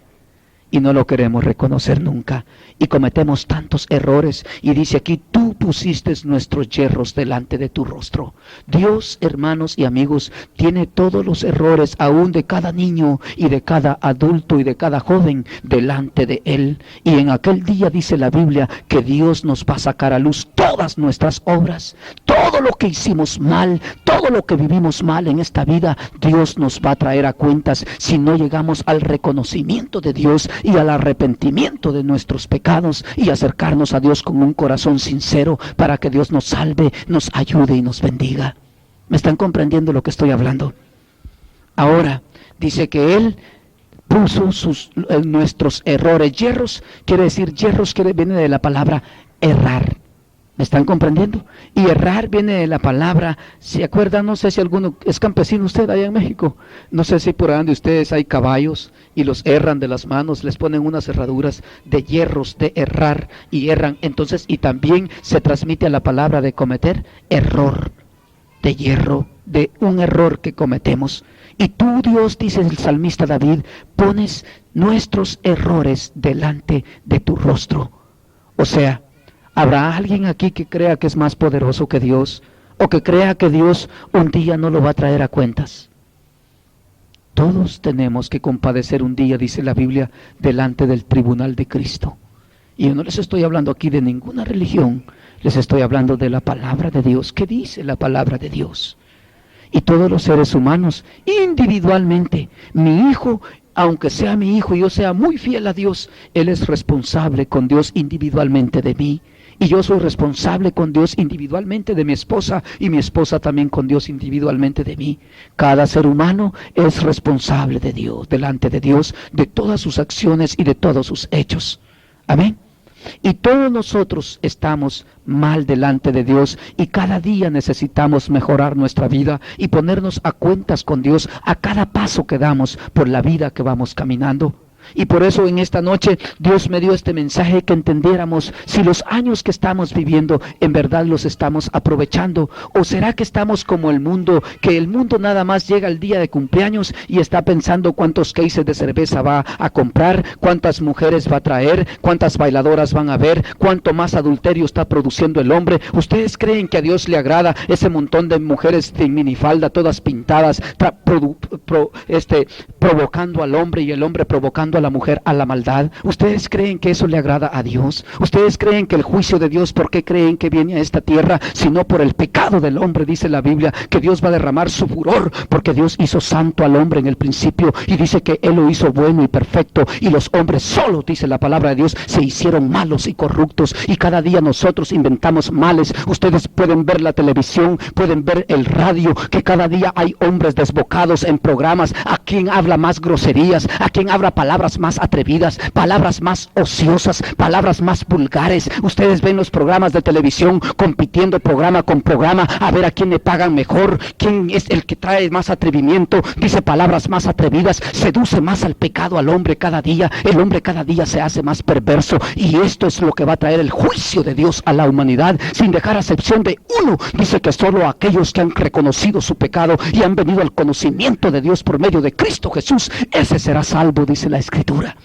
Y no lo queremos reconocer nunca, y cometemos tantos errores, y dice aquí, tú pusiste nuestros yerros delante de tu rostro. Dios, hermanos y amigos, tiene todos los errores, aún de cada niño, y de cada adulto, y de cada joven, delante de Él, y en aquel día dice la Biblia, que Dios nos va a sacar a luz todas nuestras obras, todo lo que hicimos mal, todo lo que vivimos mal en esta vida, Dios nos va a traer a cuentas, si no llegamos al reconocimiento de Dios, y al arrepentimiento de nuestros pecados y acercarnos a Dios con un corazón sincero para que Dios nos salve, nos ayude y nos bendiga. ¿Me están comprendiendo lo que estoy hablando? Ahora, dice que Él puso nuestros errores. Yerros quiere decir, viene de la palabra errar. ¿Me están comprendiendo? Y errar viene de la palabra, ¿se acuerdan? No sé si alguno es campesino usted allá en México. No sé si por ahí de ustedes hay caballos y los erran de las manos, les ponen unas herraduras de hierros de errar y erran. Entonces, y también se transmite a la palabra de cometer error, de hierro, de un error que cometemos. Y tú, Dios, dice el salmista David, pones nuestros errores delante de tu rostro. O sea, ¿habrá alguien aquí que crea que es más poderoso que Dios? ¿O que crea que Dios un día no lo va a traer a cuentas? Todos tenemos que compadecer un día, dice la Biblia, delante del tribunal de Cristo. Y yo no les estoy hablando aquí de ninguna religión, les estoy hablando de la palabra de Dios. ¿Qué dice la palabra de Dios? Y todos los seres humanos, individualmente, mi hijo, aunque sea mi hijo y yo sea muy fiel a Dios, él es responsable con Dios individualmente de mí. Y yo soy responsable con Dios individualmente de mi esposa, y mi esposa también con Dios individualmente de mí. Cada ser humano es responsable de Dios, delante de Dios, de todas sus acciones y de todos sus hechos. Amén. Y todos nosotros estamos mal delante de Dios, y cada día necesitamos mejorar nuestra vida y ponernos a cuentas con Dios a cada paso que damos por la vida que vamos caminando. Y por eso en esta noche Dios me dio este mensaje, que entendiéramos si los años que estamos viviendo en verdad los estamos aprovechando, o será que estamos como el mundo, que el mundo nada más llega el día de cumpleaños y está pensando cuántos cases de cerveza va a comprar, cuántas mujeres va a traer, cuántas bailadoras van a ver, cuánto más adulterio está produciendo el hombre. ¿Ustedes creen que a Dios le agrada ese montón de mujeres de minifalda, todas pintadas, provocando al hombre y el hombre provocando a la mujer a la maldad? ¿Ustedes creen que eso le agrada a Dios? ¿Ustedes creen que el juicio de Dios, por qué creen que viene a esta tierra? Sino por el pecado del hombre, dice la Biblia, que Dios va a derramar su furor, porque Dios hizo santo al hombre en el principio, y dice que Él lo hizo bueno y perfecto, y los hombres solo, dice la palabra de Dios, se hicieron malos y corruptos, y cada día nosotros inventamos males. Ustedes pueden ver la televisión, pueden ver el radio, que cada día hay hombres desbocados en programas, a quien habla más groserías, a quien habla palabras más atrevidas, palabras más ociosas, palabras más vulgares. Ustedes ven los programas de televisión compitiendo programa con programa a ver a quién le pagan mejor, quién es el que trae más atrevimiento, dice palabras más atrevidas, seduce más al pecado al hombre cada día. El hombre cada día se hace más perverso, y esto es lo que va a traer el juicio de Dios a la humanidad, sin dejar excepción de uno. Dice que solo aquellos que han reconocido su pecado y han venido al conocimiento de Dios por medio de Cristo Jesús, ese será salvo, dice la Escritura.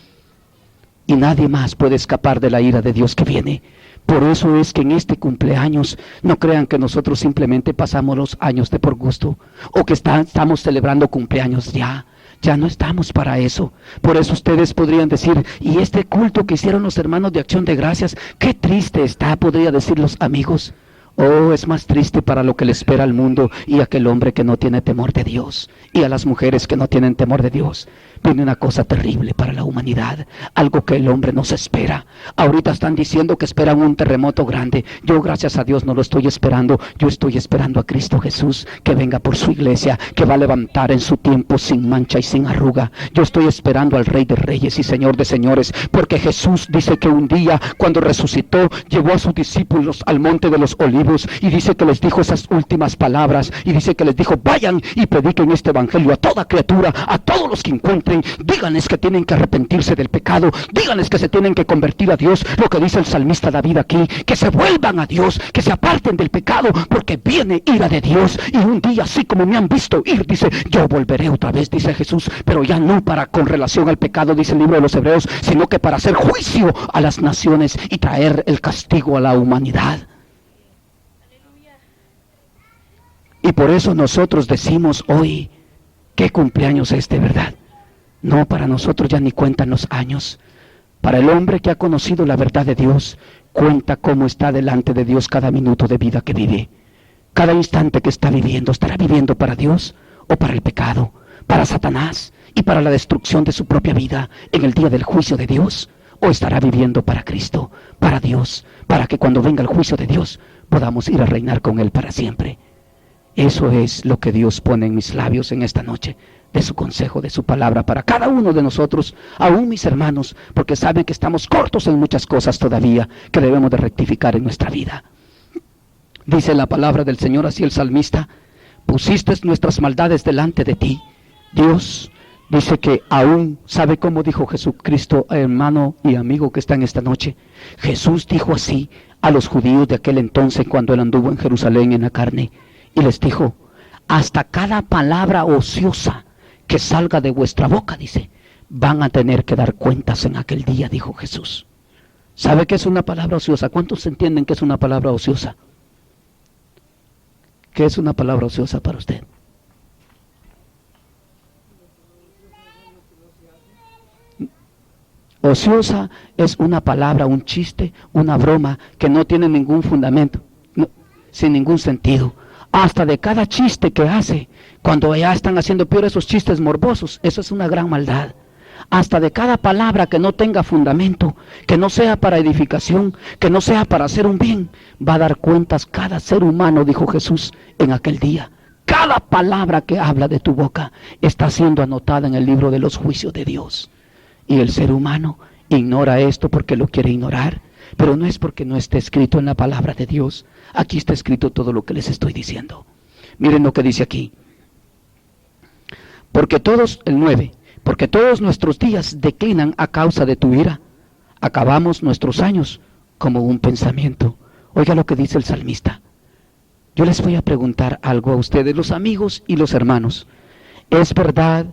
Y nadie más puede escapar de la ira de Dios que viene. Por eso es que en este cumpleaños no crean que nosotros simplemente pasamos los años de por gusto, o que estamos celebrando cumpleaños ya no estamos para eso. Por eso ustedes podrían decir, y este culto que hicieron los hermanos de Acción de Gracias, qué triste está, podría decir los amigos. Oh, es más triste para lo que le espera al mundo y a aquel hombre que no tiene temor de Dios, y a las mujeres que no tienen temor de Dios. Viene una cosa terrible para la humanidad, algo que el hombre no se espera. Ahorita están diciendo que esperan un terremoto grande. Yo, gracias a Dios, no lo estoy esperando. Yo estoy esperando a Cristo Jesús, que venga por su iglesia, que va a levantar en su tiempo sin mancha y sin arruga. Yo estoy esperando al Rey de Reyes y Señor de Señores, porque Jesús dice que un día, cuando resucitó, llevó a sus discípulos al monte de los Olivos, y dice que les dijo esas últimas palabras, y dice que les dijo: vayan y prediquen este evangelio a toda criatura, a todos los que encuentren. Díganles que tienen que arrepentirse del pecado, díganles que se tienen que convertir a Dios, lo que dice el salmista David aquí, que se vuelvan a Dios, que se aparten del pecado, porque viene ira de Dios. Y un día, así como me han visto ir, dice, yo volveré otra vez, dice Jesús, pero ya no para con relación al pecado, dice el libro de los Hebreos, sino que para hacer juicio a las naciones y traer el castigo a la humanidad. Y por eso nosotros decimos hoy, ¿qué cumpleaños es de verdad? No, para nosotros ya ni cuentan los años. Para el hombre que ha conocido la verdad de Dios, cuenta cómo está delante de Dios cada minuto de vida que vive. Cada instante que está viviendo, ¿estará viviendo para Dios o para el pecado, para Satanás y para la destrucción de su propia vida en el día del juicio de Dios? ¿O estará viviendo para Cristo, para Dios, para que cuando venga el juicio de Dios podamos ir a reinar con Él para siempre? Eso es lo que Dios pone en mis labios en esta noche, de su consejo, de su palabra para cada uno de nosotros, aún mis hermanos, porque saben que estamos cortos en muchas cosas todavía que debemos de rectificar en nuestra vida. Dice la palabra del Señor, así el salmista: pusiste nuestras maldades delante de ti. Dios dice que aún, ¿sabe cómo dijo Jesucristo, hermano y amigo que está en esta noche? Jesús dijo así a los judíos de aquel entonces cuando Él anduvo en Jerusalén en la carne, y les dijo: hasta cada palabra ociosa que salga de vuestra boca, dice, van a tener que dar cuentas en aquel día, dijo Jesús. ¿Sabe qué es una palabra ociosa? ¿Cuántos entienden que es una palabra ociosa? ¿Qué es una palabra ociosa para usted? Ociosa es una palabra, un chiste, una broma que no tiene ningún fundamento, sin ningún sentido. Hasta de cada chiste que hace, cuando ya están haciendo peor esos chistes morbosos, eso es una gran maldad. Hasta de cada palabra que no tenga fundamento, que no sea para edificación, que no sea para hacer un bien, va a dar cuentas cada ser humano, dijo Jesús en aquel día. Cada palabra que habla de tu boca está siendo anotada en el libro de los juicios de Dios. Y el ser humano ignora esto porque lo quiere ignorar, pero no es porque no esté escrito en la palabra de Dios. Aquí está escrito todo lo que les estoy diciendo. Miren lo que dice aquí. Porque todos, el 9, porque todos nuestros días declinan a causa de tu ira. Acabamos nuestros años como un pensamiento. Oiga lo que dice el salmista. Yo les voy a preguntar algo a ustedes, los amigos y los hermanos. ¿Es verdad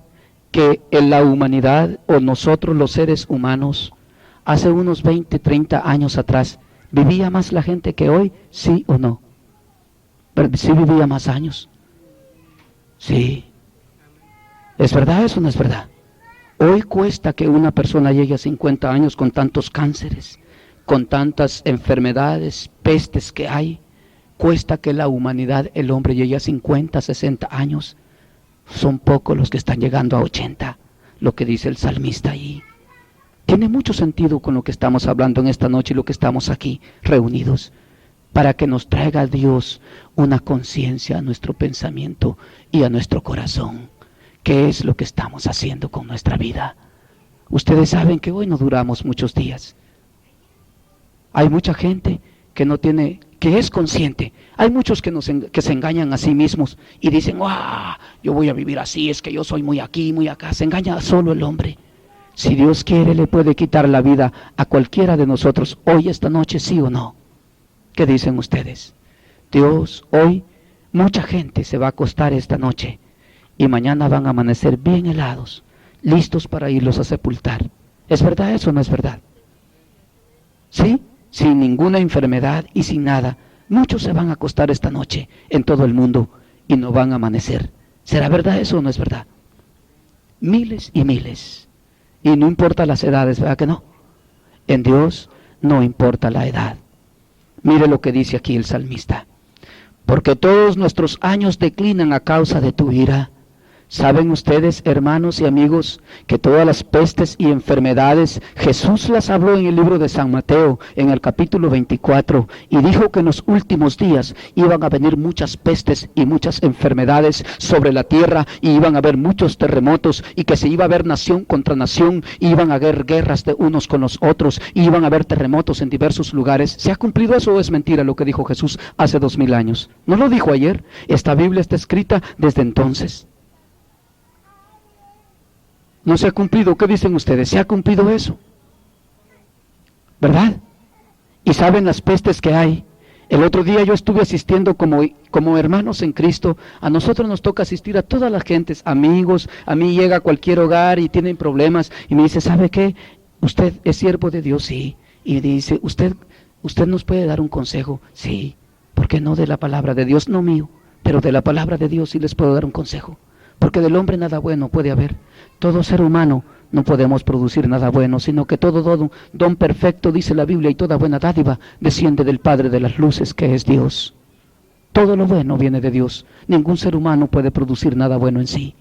que en la humanidad, o nosotros los seres humanos, hace unos 20, 30 años atrás, vivía más la gente que hoy? ¿Sí o no? ¿Sí vivía más años? Sí. ¿Es verdad eso o no es verdad? Hoy cuesta que una persona llegue a 50 años con tantos cánceres, con tantas enfermedades, pestes que hay. Cuesta que la humanidad, el hombre, llegue a 50, 60 años. Son pocos los que están llegando a 80, lo que dice el salmista ahí. Tiene mucho sentido con lo que estamos hablando en esta noche y lo que estamos aquí reunidos, para que nos traiga Dios una conciencia a nuestro pensamiento y a nuestro corazón. ¿Qué es lo que estamos haciendo con nuestra vida? Ustedes saben que hoy no duramos muchos días. Hay mucha gente que no tiene, que es consciente. Hay muchos que se engañan a sí mismos y dicen: yo voy a vivir así, es que yo soy muy aquí, muy acá. Se engaña solo el hombre. Si Dios quiere, le puede quitar la vida a cualquiera de nosotros hoy, esta noche, ¿sí o no? ¿Qué dicen ustedes? Dios, hoy, mucha gente se va a acostar esta noche y mañana van a amanecer bien helados, listos para irlos a sepultar. ¿Es verdad eso o no es verdad? ¿Sí? Sin ninguna enfermedad y sin nada. Muchos se van a acostar esta noche en todo el mundo y no van a amanecer. ¿Será verdad eso o no es verdad? Miles y miles. Y no importa las edades, ¿verdad que no? En Dios no importa la edad. Mire lo que dice aquí el salmista. Porque todos nuestros años declinan a causa de tu ira. ¿Saben ustedes, hermanos y amigos, que todas las pestes y enfermedades Jesús las habló en el libro de San Mateo, en el capítulo 24, y dijo que en los últimos días iban a venir muchas pestes y muchas enfermedades sobre la tierra, y iban a haber muchos terremotos, y que se iba a haber nación contra nación, y iban a haber guerras de unos con los otros, y iban a haber terremotos en diversos lugares? ¿Se ha cumplido eso o es mentira lo que dijo Jesús hace 2000 años? ¿No lo dijo ayer? Esta Biblia está escrita desde entonces. ¿No se ha cumplido? ¿Qué dicen ustedes? ¿Se ha cumplido eso? ¿Verdad? Y saben las pestes que hay. El otro día yo estuve asistiendo como hermanos en Cristo. A nosotros nos toca asistir a todas las gentes, amigos. A mí llega a cualquier hogar y tienen problemas y me dice, ¿sabe qué? ¿Usted es siervo de Dios? Sí. Y dice, ¿usted nos puede dar un consejo? Sí. ¿Por qué no de la palabra de Dios? No mío, pero de la palabra de Dios sí les puedo dar un consejo. Porque del hombre nada bueno puede haber. Todo ser humano no podemos producir nada bueno, sino que todo don perfecto, dice la Biblia, y toda buena dádiva desciende del Padre de las luces, que es Dios. Todo lo bueno viene de Dios. Ningún ser humano puede producir nada bueno en sí.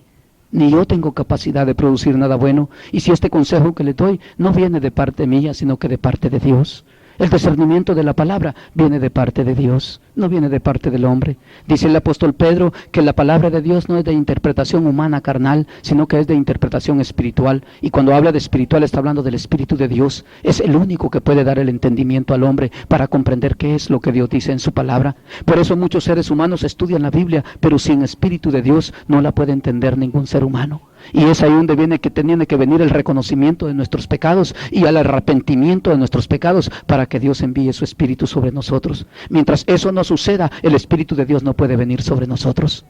Ni yo tengo capacidad de producir nada bueno. Y si este consejo que le doy no viene de parte mía, sino que de parte de Dios. El discernimiento de la palabra viene de parte de Dios, no viene de parte del hombre. Dice el apóstol Pedro que la palabra de Dios no es de interpretación humana carnal, sino que es de interpretación espiritual. Y cuando habla de espiritual está hablando del Espíritu de Dios. Es el único que puede dar el entendimiento al hombre para comprender qué es lo que Dios dice en su palabra. Por eso muchos seres humanos estudian la Biblia, pero sin Espíritu de Dios no la puede entender ningún ser humano. Y es ahí donde tiene que venir el reconocimiento de nuestros pecados y el arrepentimiento de nuestros pecados para que Dios envíe su Espíritu sobre nosotros. Mientras eso no suceda, el Espíritu de Dios no puede venir sobre nosotros.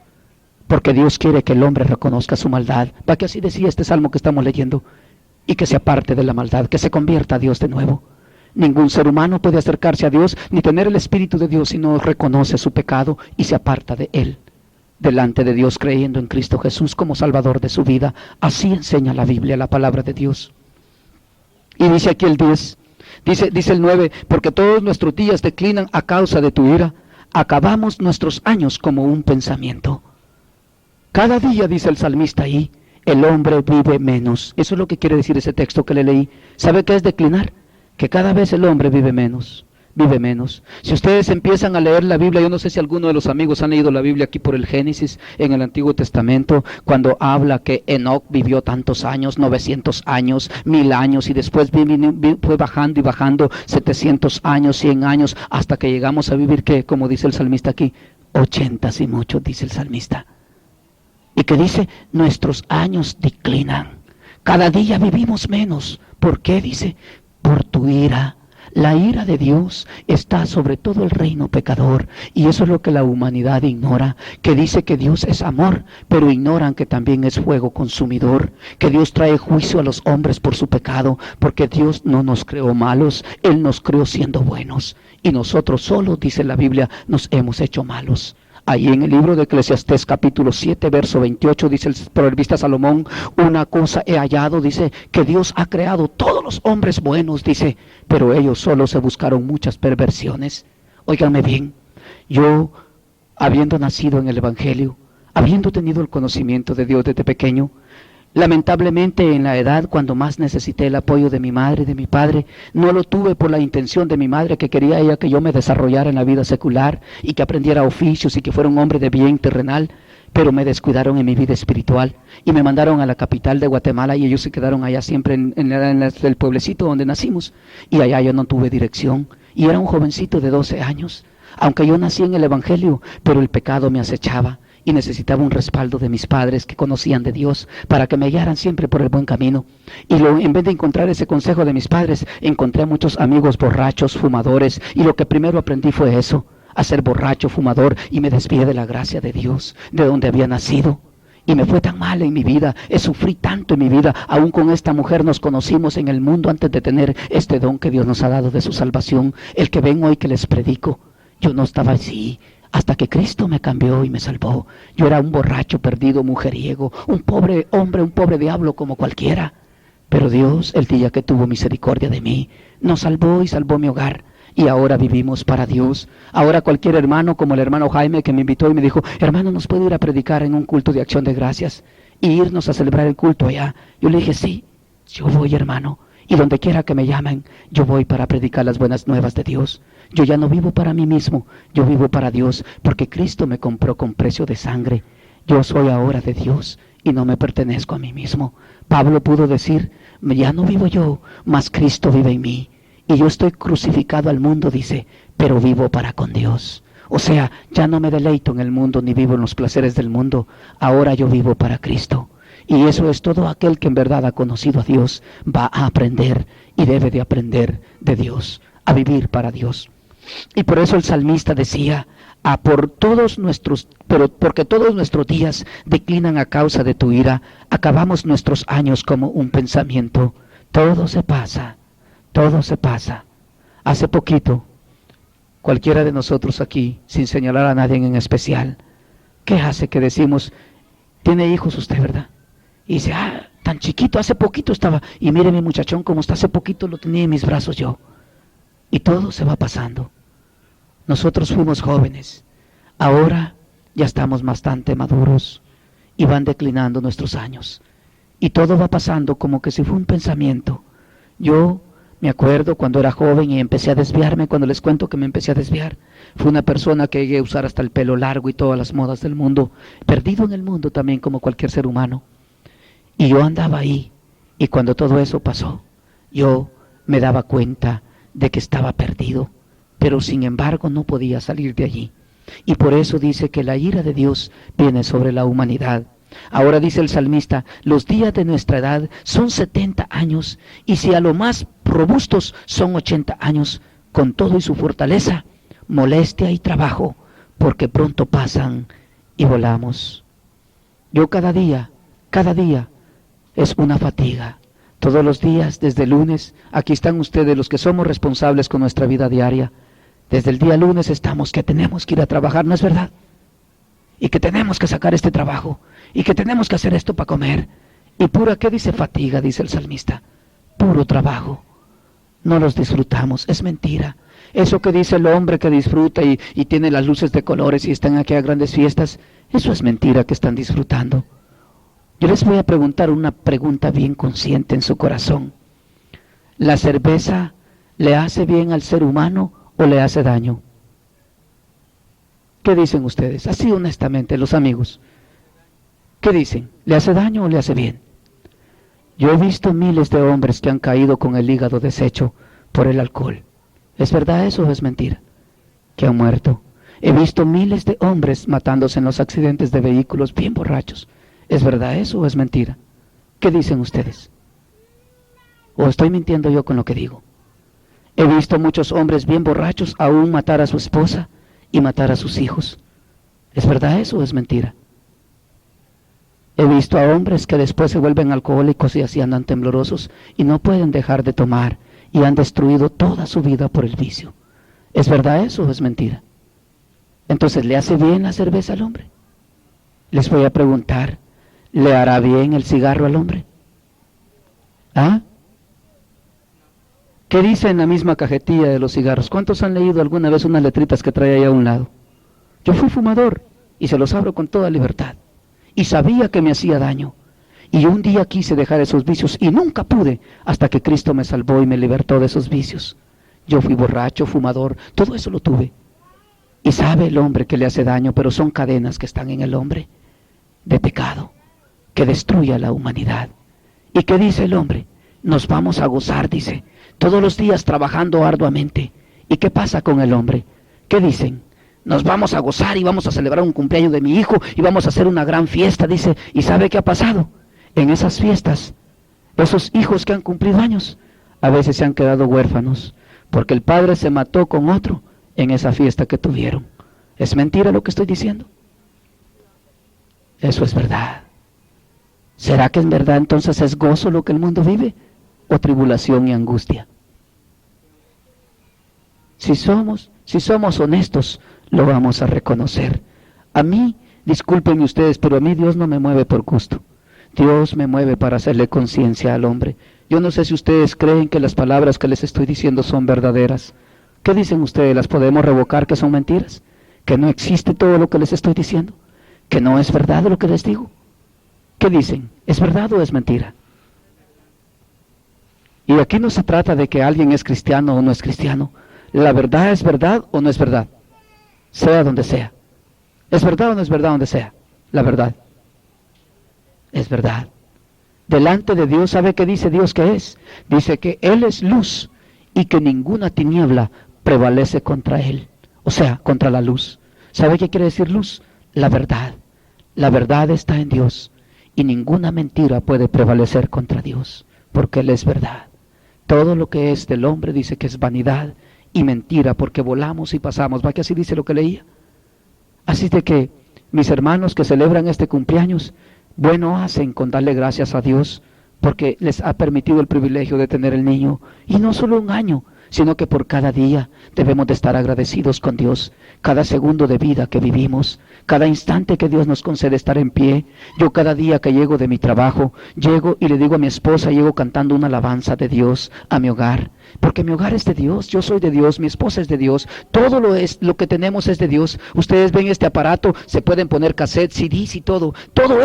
Porque Dios quiere que el hombre reconozca su maldad. ¿Para que así decía este salmo que estamos leyendo? Y que se aparte de la maldad, que se convierta a Dios de nuevo. Ningún ser humano puede acercarse a Dios ni tener el Espíritu de Dios si no reconoce su pecado y se aparta de él. Delante de Dios, creyendo en Cristo Jesús como Salvador de su vida. Así enseña la Biblia, la palabra de Dios. Y dice aquí el 10, dice el 9, porque todos nuestros días declinan a causa de tu ira, acabamos nuestros años como un pensamiento. Cada día, dice el salmista ahí, el hombre vive menos. Eso es lo que quiere decir ese texto que le leí. ¿Sabe qué es declinar? Que cada vez el hombre vive menos. Vive menos. Si ustedes empiezan a leer la Biblia, yo no sé si alguno de los amigos han leído la Biblia aquí por el Génesis, en el Antiguo Testamento, cuando habla que Enoc vivió tantos años, 900 años, 1000 años, y después fue bajando y bajando 700 años, 100 años, hasta que llegamos a vivir, que como dice el salmista aquí, 80 y muchos, dice el salmista. Y que dice, nuestros años declinan, cada día vivimos menos. ¿Por qué? Dice, por tu ira. La ira de Dios está sobre todo el reino pecador, y eso es lo que la humanidad ignora, que dice que Dios es amor, pero ignoran que también es fuego consumidor, que Dios trae juicio a los hombres por su pecado, porque Dios no nos creó malos, Él nos creó siendo buenos, y nosotros solos, dice la Biblia, nos hemos hecho malos. Ahí en el libro de Eclesiastés capítulo 7, verso 28, dice el proverbista Salomón, una cosa he hallado, dice, que Dios ha creado todos los hombres buenos, dice, pero ellos solo se buscaron muchas perversiones. Óiganme bien, yo, habiendo nacido en el Evangelio, habiendo tenido el conocimiento de Dios desde pequeño, lamentablemente en la edad cuando más necesité el apoyo de mi madre y de mi padre, no lo tuve por la intención de mi madre, que quería ella que yo me desarrollara en la vida secular y que aprendiera oficios y que fuera un hombre de bien terrenal, pero me descuidaron en mi vida espiritual y me mandaron a la capital de Guatemala, y ellos se quedaron allá siempre en el pueblecito donde nacimos, y allá yo no tuve dirección y era un jovencito de 12 años, aunque yo nací en el Evangelio, pero el pecado me acechaba. Y necesitaba un respaldo de mis padres que conocían de Dios para que me guiaran siempre por el buen camino. Y en vez de encontrar ese consejo de mis padres, encontré a muchos amigos borrachos, fumadores, y lo que primero aprendí fue eso, a ser borracho, fumador, y me desvié de la gracia de Dios, de donde había nacido. Y me fue tan mal en mi vida, sufrí tanto en mi vida. Aún con esta mujer nos conocimos en el mundo antes de tener este don que Dios nos ha dado de su salvación, el que ven hoy que les predico. Yo no estaba así, hasta que Cristo me cambió y me salvó. Yo era un borracho, perdido, mujeriego, un pobre hombre, un pobre diablo como cualquiera. Pero Dios, el día que tuvo misericordia de mí, nos salvó y salvó mi hogar. Y ahora vivimos para Dios. Ahora cualquier hermano, como el hermano Jaime, que me invitó y me dijo, hermano, ¿nos puede ir a predicar en un culto de acción de gracias? y irnos a celebrar el culto allá. Yo le dije, sí, yo voy, hermano, y donde quiera que me llamen, yo voy para predicar las buenas nuevas de Dios. Yo ya no vivo para mí mismo, yo vivo para Dios, porque Cristo me compró con precio de sangre. Yo soy ahora de Dios y no me pertenezco a mí mismo. Pablo pudo decir, ya no vivo yo, mas Cristo vive en mí. Y yo estoy crucificado al mundo, dice, pero vivo para con Dios. O sea, ya no me deleito en el mundo ni vivo en los placeres del mundo. Ahora yo vivo para Cristo. Y eso es todo aquel que en verdad ha conocido a Dios, va a aprender y debe de aprender de Dios, a vivir para Dios. Y por eso el salmista decía, porque todos nuestros días declinan a causa de tu ira, acabamos nuestros años como un pensamiento. Todo se pasa, todo se pasa. Hace poquito, cualquiera de nosotros aquí, sin señalar a nadie en especial, ¿qué hace que decimos, tiene hijos usted, verdad? Y dice, tan chiquito, hace poquito estaba, y mire mi muchachón como está, hace poquito lo tenía en mis brazos yo. Y todo se va pasando. Nosotros fuimos jóvenes, ahora ya estamos bastante maduros y van declinando nuestros años. Y todo va pasando como que si fue un pensamiento. Yo me acuerdo cuando era joven y empecé a desviarme, cuando les cuento que me empecé a desviar. Fui una persona que llegué a usar hasta el pelo largo y todas las modas del mundo, perdido en el mundo también como cualquier ser humano. Y yo andaba ahí, y cuando todo eso pasó, yo me daba cuenta de que estaba perdido, pero sin embargo no podía salir de allí. Y por eso dice que la ira de Dios viene sobre la humanidad. Ahora dice el salmista, los días de nuestra edad son 70 años, y si a lo más robustos son 80 años, con todo y su fortaleza, molestia y trabajo, porque pronto pasan y volamos. Yo cada día, es una fatiga. Todos los días, desde el lunes, aquí están ustedes los que somos responsables con nuestra vida diaria. Desde el día lunes estamos que tenemos que ir a trabajar, ¿no es verdad? Y que tenemos que sacar este trabajo, y que tenemos que hacer esto para comer. Y pura, ¿qué dice fatiga? Dice el salmista. Puro trabajo. No los disfrutamos, es mentira. Eso que dice el hombre que disfruta y tiene las luces de colores y están aquí a grandes fiestas, eso es mentira que están disfrutando. Yo les voy a preguntar una pregunta bien consciente en su corazón. ¿La cerveza le hace bien al ser humano o le hace daño? ¿Qué dicen ustedes? Así honestamente, los amigos. ¿Qué dicen? ¿Le hace daño o le hace bien? Yo he visto miles de hombres que han caído con el hígado deshecho por el alcohol. ¿Es verdad eso o es mentira? Que han muerto. He visto miles de hombres matándose en los accidentes de vehículos bien borrachos. ¿Es verdad eso o es mentira? ¿Qué dicen ustedes? ¿O estoy mintiendo yo con lo que digo? He visto muchos hombres bien borrachos aún matar a su esposa y matar a sus hijos. ¿Es verdad eso o es mentira? He visto a hombres que después se vuelven alcohólicos y así andan temblorosos y no pueden dejar de tomar y han destruido toda su vida por el vicio. ¿Es verdad eso o es mentira? Entonces, ¿le hace bien la cerveza al hombre? Les voy a preguntar, ¿le hará bien el cigarro al hombre? ¿Ah? ¿Qué dice en la misma cajetilla de los cigarros? ¿Cuántos han leído alguna vez unas letritas que trae ahí a un lado? Yo fui fumador y se los abro con toda libertad. Y sabía que me hacía daño. Y un día quise dejar esos vicios y nunca pude hasta que Cristo me salvó y me libertó de esos vicios. Yo fui borracho, fumador, todo eso lo tuve. Y sabe el hombre que le hace daño, pero son cadenas que están en el hombre de pecado, que destruye a la humanidad. ¿Y qué dice el hombre? Nos vamos a gozar, dice, todos los días trabajando arduamente. ¿Y qué pasa con el hombre? ¿Qué dicen? Nos vamos a gozar y vamos a celebrar un cumpleaños de mi hijo y vamos a hacer una gran fiesta, dice. ¿Y sabe qué ha pasado? En esas fiestas, esos hijos que han cumplido años, a veces se han quedado huérfanos, porque el padre se mató con otro en esa fiesta que tuvieron. ¿Es mentira lo que estoy diciendo? Eso es verdad. ¿Será que en verdad entonces es gozo lo que el mundo vive? ¿O tribulación y angustia? Si somos honestos, lo vamos a reconocer. A mí, discúlpenme ustedes, pero a mí Dios no me mueve por gusto. Dios me mueve para hacerle conciencia al hombre. Yo no sé si ustedes creen que las palabras que les estoy diciendo son verdaderas. ¿Qué dicen ustedes? ¿Las podemos revocar que son mentiras? ¿Que no existe todo lo que les estoy diciendo? ¿Que no es verdad lo que les digo? ¿Qué dicen? ¿Es verdad o es mentira? Y aquí no se trata de que alguien es cristiano o no es cristiano. La verdad es verdad o no es verdad, sea donde sea. ¿Es verdad o no es verdad donde sea? La verdad es verdad. Delante de Dios, ¿sabe qué dice Dios que es? Dice que Él es luz y que ninguna tiniebla prevalece contra Él, o sea, contra la luz. ¿Sabe qué quiere decir luz? La verdad. La verdad está en Dios y ninguna mentira puede prevalecer contra Dios, porque Él es verdad. Todo lo que es del hombre dice que es vanidad y mentira, porque volamos y pasamos. ¿Va que así dice lo que leía? Así de que mis hermanos que celebran este cumpleaños, bueno hacen con darle gracias a Dios, porque les ha permitido el privilegio de tener el niño, y no solo un año, sino que por cada día debemos de estar agradecidos con Dios, cada segundo de vida que vivimos, cada instante que Dios nos concede estar en pie. Yo cada día que llego de mi trabajo, llego y le digo a mi esposa, llego cantando una alabanza de Dios a mi hogar, porque mi hogar es de Dios, yo soy de Dios, mi esposa es de Dios, todo lo que tenemos es de Dios. Ustedes ven este aparato, se pueden poner cassettes, CDs y todo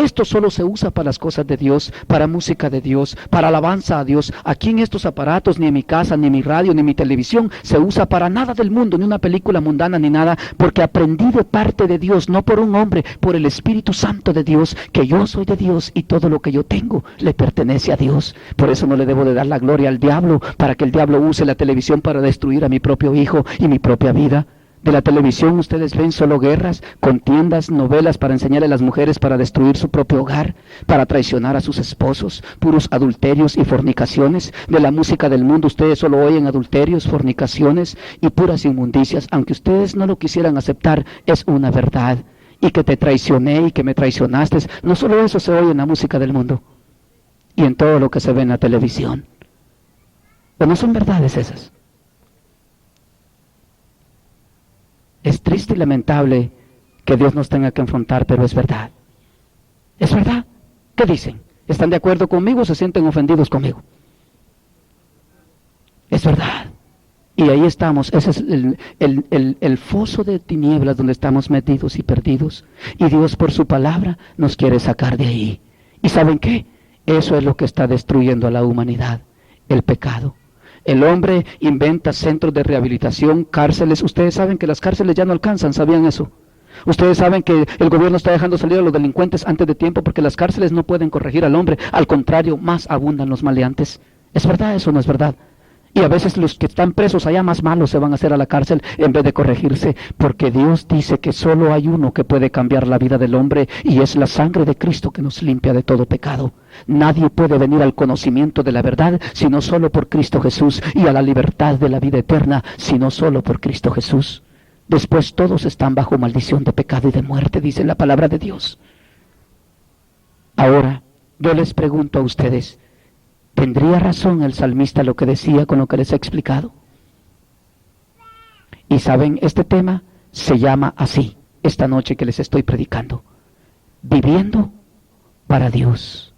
esto solo se usa para las cosas de Dios, para música de Dios, para alabanza a Dios. Aquí en estos aparatos, ni en mi casa, ni en mi radio, ni en mi televisión, se usa para nada del mundo, ni una película mundana, ni nada, porque aprendí de parte de Dios, no por un hombre, por el Espíritu Santo de Dios, que yo soy de Dios y todo lo que yo tengo le pertenece a Dios. Por eso no le debo de dar la gloria al diablo, para que el diablo use la televisión para destruir a mi propio hijo y mi propia vida. De la televisión ustedes ven solo guerras, contiendas, novelas para enseñarle a las mujeres para destruir su propio hogar, para traicionar a sus esposos, puros adulterios y fornicaciones. De la música del mundo ustedes solo oyen adulterios, fornicaciones y puras inmundicias. Aunque ustedes no lo quisieran aceptar, es una verdad. Y que te traicioné y que me traicionaste, no solo eso se oye en la música del mundo y en todo lo que se ve en la televisión. Pero no son verdades esas. Es triste y lamentable que Dios nos tenga que enfrentar, pero es verdad. ¿Es verdad? ¿Qué dicen? ¿Están de acuerdo conmigo o se sienten ofendidos conmigo? Es verdad. Y ahí estamos, ese es el foso de tinieblas donde estamos metidos y perdidos. Y Dios por su palabra nos quiere sacar de ahí. ¿Y saben qué? Eso es lo que está destruyendo a la humanidad, el pecado. El hombre inventa centros de rehabilitación, cárceles. Ustedes saben que las cárceles ya no alcanzan, ¿sabían eso? Ustedes saben que el gobierno está dejando salir a los delincuentes antes de tiempo porque las cárceles no pueden corregir al hombre. Al contrario, más abundan los maleantes. ¿Es verdad eso o no es verdad? Y a veces los que están presos allá más malos se van a hacer a la cárcel en vez de corregirse, porque Dios dice que solo hay uno que puede cambiar la vida del hombre, y es la sangre de Cristo que nos limpia de todo pecado. Nadie puede venir al conocimiento de la verdad sino solo por Cristo Jesús, y a la libertad de la vida eterna sino solo por Cristo Jesús. Después todos están bajo maldición de pecado y de muerte, dice la palabra de Dios. Ahora, yo les pregunto a ustedes, ¿tendría razón el salmista lo que decía con lo que les he explicado? Y saben, este tema se llama así, esta noche que les estoy predicando, viviendo para Dios.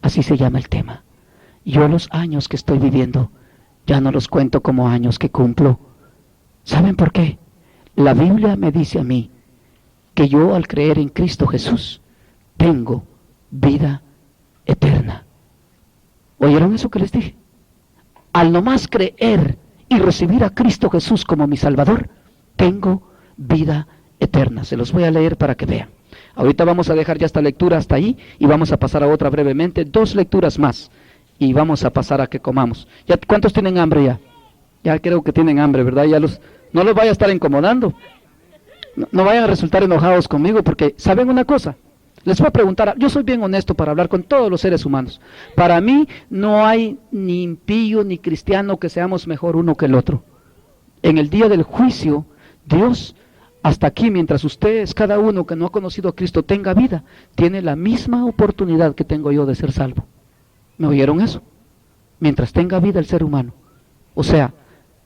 Así se llama el tema. Yo los años que estoy viviendo, ya no los cuento como años que cumplo. ¿Saben por qué? La Biblia me dice a mí que yo al creer en Cristo Jesús tengo vida eterna. ¿Oyeron eso que les dije? Al nomás creer y recibir a Cristo Jesús como mi Salvador, tengo vida eterna. Se los voy a leer para que vean. Ahorita vamos a dejar ya esta lectura hasta ahí y vamos a pasar a otra brevemente, 2 lecturas más y vamos a pasar a que comamos. ¿Ya cuántos tienen hambre ya? Ya creo que tienen hambre, ¿verdad? No los vaya a estar incomodando. No vayan a resultar enojados conmigo porque, ¿saben una cosa? Les voy a preguntar, yo soy bien honesto para hablar con todos los seres humanos. Para mí no hay ni impío ni cristiano que seamos mejor uno que el otro. En el día del juicio, Dios, hasta aquí, mientras ustedes, cada uno que no ha conocido a Cristo tenga vida, tiene la misma oportunidad que tengo yo de ser salvo. ¿Me oyeron eso? Mientras tenga vida el ser humano. O sea,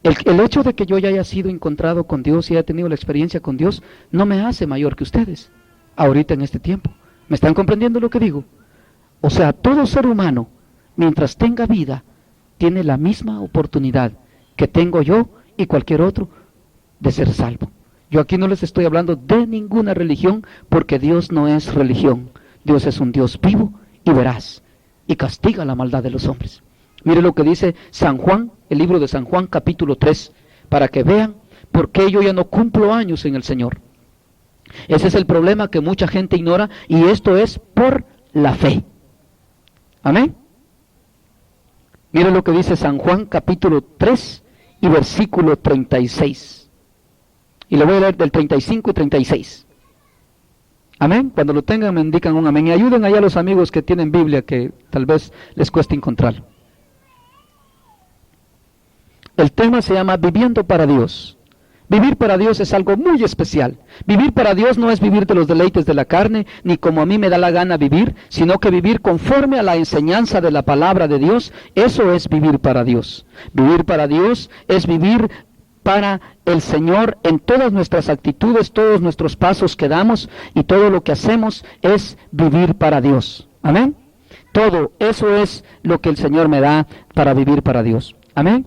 el hecho de que yo ya haya sido encontrado con Dios y haya tenido la experiencia con Dios, no me hace mayor que ustedes, ahorita en este tiempo. ¿Me están comprendiendo lo que digo? O sea, todo ser humano, mientras tenga vida, tiene la misma oportunidad que tengo yo y cualquier otro de ser salvo. Yo aquí no les estoy hablando de ninguna religión, porque Dios no es religión. Dios es un Dios vivo y verás, y castiga la maldad de los hombres. Mire lo que dice San Juan, el libro de San Juan, capítulo 3, para que vean por qué yo ya no cumplo años en el Señor. Ese es el problema que mucha gente ignora, y esto es por la fe. Amén. Mire lo que dice San Juan, capítulo 3 y versículo 36. Y le voy a leer del 35 y 36. Amén. Cuando lo tengan me indican un amén. Y ayuden allá a los amigos que tienen Biblia, que tal vez les cueste encontrarlo. El tema se llama Viviendo para Dios. Vivir para Dios es algo muy especial. Vivir para Dios no es vivir de los deleites de la carne, ni como a mí me da la gana vivir, sino que vivir conforme a la enseñanza de la palabra de Dios. Eso es vivir para Dios. Vivir para Dios es vivir para el Señor en todas nuestras actitudes, todos nuestros pasos que damos y todo lo que hacemos es vivir para Dios. Amén. Todo eso es lo que el Señor me da para vivir para Dios. Amén.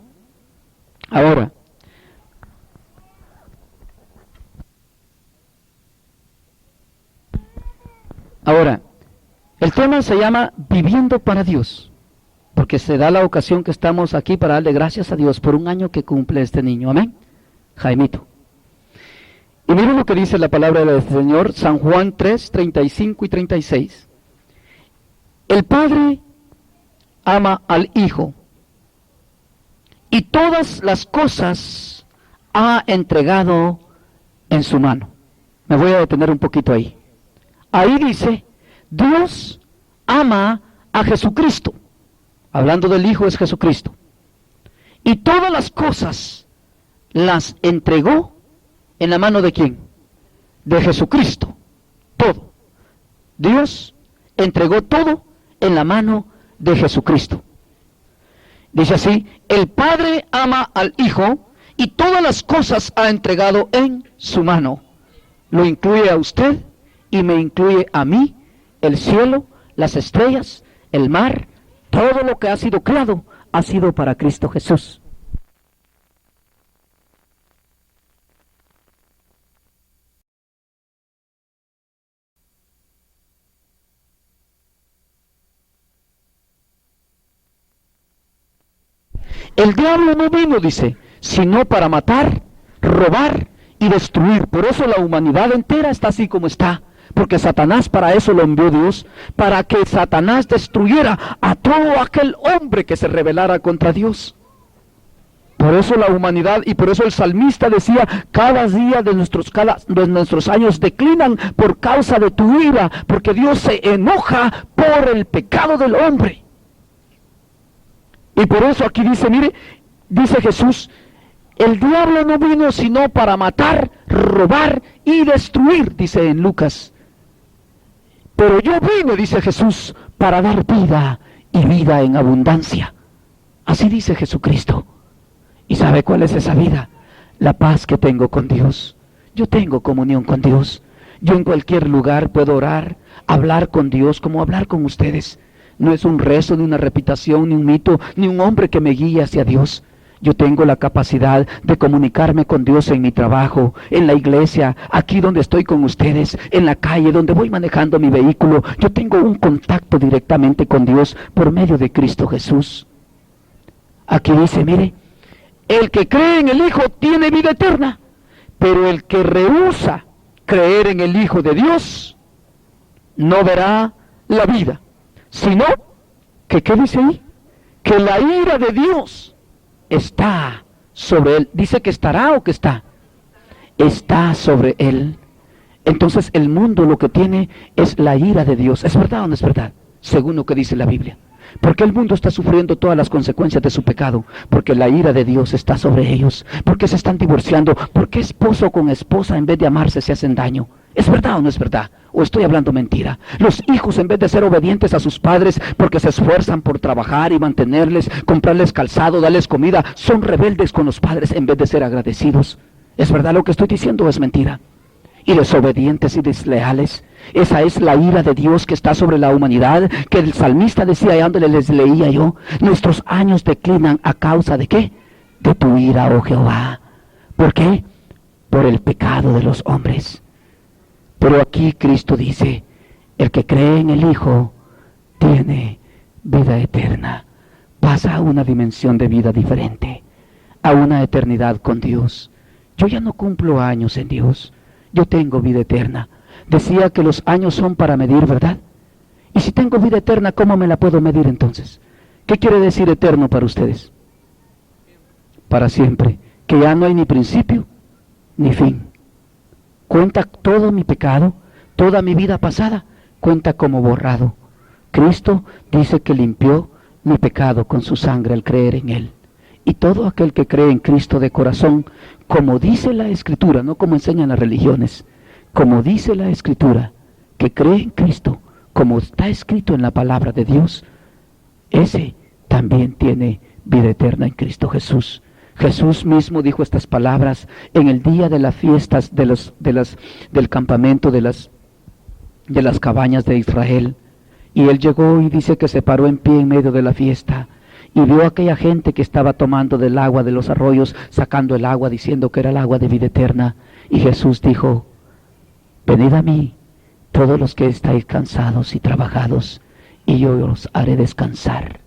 Ahora, el tema se llama Viviendo para Dios, porque se da la ocasión que estamos aquí para darle gracias a Dios por un año que cumple este niño. Amén. Jaimito. Y miren lo que dice la palabra del Señor, San Juan 3, 35 y 36. El Padre ama al Hijo y todas las cosas ha entregado en su mano. Me voy a detener un poquito ahí. Ahí dice, Dios ama a Jesucristo. Hablando del Hijo es Jesucristo. Y todas las cosas las entregó en la mano de ¿quién? De Jesucristo. Todo. Dios entregó todo en la mano de Jesucristo. Dice así, el Padre ama al Hijo y todas las cosas ha entregado en su mano. Lo incluye a usted y me incluye a mí, el cielo, las estrellas, el mar, todo lo que ha sido creado ha sido para Cristo Jesús. El diablo no vino, dice, sino para matar, robar y destruir. Por eso la humanidad entera está así como está. Porque Satanás para eso lo envió Dios, para que Satanás destruyera a todo aquel hombre que se rebelara contra Dios. Por eso la humanidad, y por eso el salmista decía, cada día de nuestros años declinan por causa de tu ira, porque Dios se enoja por el pecado del hombre. Y por eso aquí dice, mire, dice Jesús, el diablo no vino sino para matar, robar y destruir, dice en Lucas. Pero yo vine, dice Jesús, para dar vida y vida en abundancia. Así dice Jesucristo. ¿Y sabe cuál es esa vida? La paz que tengo con Dios. Yo tengo comunión con Dios. Yo en cualquier lugar puedo orar, hablar con Dios como hablar con ustedes. No es un rezo, ni una repitación, ni un mito, ni un hombre que me guíe hacia Dios. Yo tengo la capacidad de comunicarme con Dios en mi trabajo, en la iglesia, aquí donde estoy con ustedes, en la calle, donde voy manejando mi vehículo. Yo tengo un contacto directamente con Dios por medio de Cristo Jesús. Aquí dice, mire, el que cree en el Hijo tiene vida eterna, pero el que rehúsa creer en el Hijo de Dios no verá la vida, sino que, ¿qué dice ahí? Que la ira de Dios está sobre él. ¿Dice que estará o que está? Está sobre él. Entonces el mundo lo que tiene es la ira de Dios. ¿Es verdad o no es verdad? Según lo que dice la Biblia. ¿Por qué el mundo está sufriendo todas las consecuencias de su pecado? Porque la ira de Dios está sobre ellos. Porque se están divorciando. Porque esposo con esposa en vez de amarse se hacen daño. ¿Es verdad o no es verdad? ¿O estoy hablando mentira? Los hijos en vez de ser obedientes a sus padres porque se esfuerzan por trabajar y mantenerles, comprarles calzado, darles comida, son rebeldes con los padres en vez de ser agradecidos. ¿Es verdad lo que estoy diciendo o es mentira? Y desobedientes y desleales. Esa es la ira de Dios que está sobre la humanidad, que el salmista decía, y donde les leía yo, nuestros años declinan a causa de ¿qué? De tu ira, oh Jehová. ¿Por qué? Por el pecado de los hombres. Pero aquí Cristo dice, el que cree en el Hijo tiene vida eterna. Pasa a una dimensión de vida diferente, a una eternidad con Dios. Yo ya no cumplo años en Dios, yo tengo vida eterna. Decía que los años son para medir, ¿verdad? Y si tengo vida eterna, ¿cómo me la puedo medir entonces? ¿Qué quiere decir eterno para ustedes? Para siempre, que ya no hay ni principio ni fin. Cuenta todo mi pecado, toda mi vida pasada, cuenta como borrado. Cristo dice que limpió mi pecado con su sangre al creer en Él. Y todo aquel que cree en Cristo de corazón, como dice la Escritura, no como enseñan las religiones, como dice la Escritura, que cree en Cristo, como está escrito en la palabra de Dios, ese también tiene vida eterna en Cristo Jesús. Jesús mismo dijo estas palabras en el día de las fiestas del campamento de las cabañas de Israel. Y Él llegó y dice que se paró en pie en medio de la fiesta y vio a aquella gente que estaba tomando del agua de los arroyos, sacando el agua, diciendo que era el agua de vida eterna. Y Jesús dijo: venid a mí, todos los que estáis cansados y trabajados, y yo os haré descansar.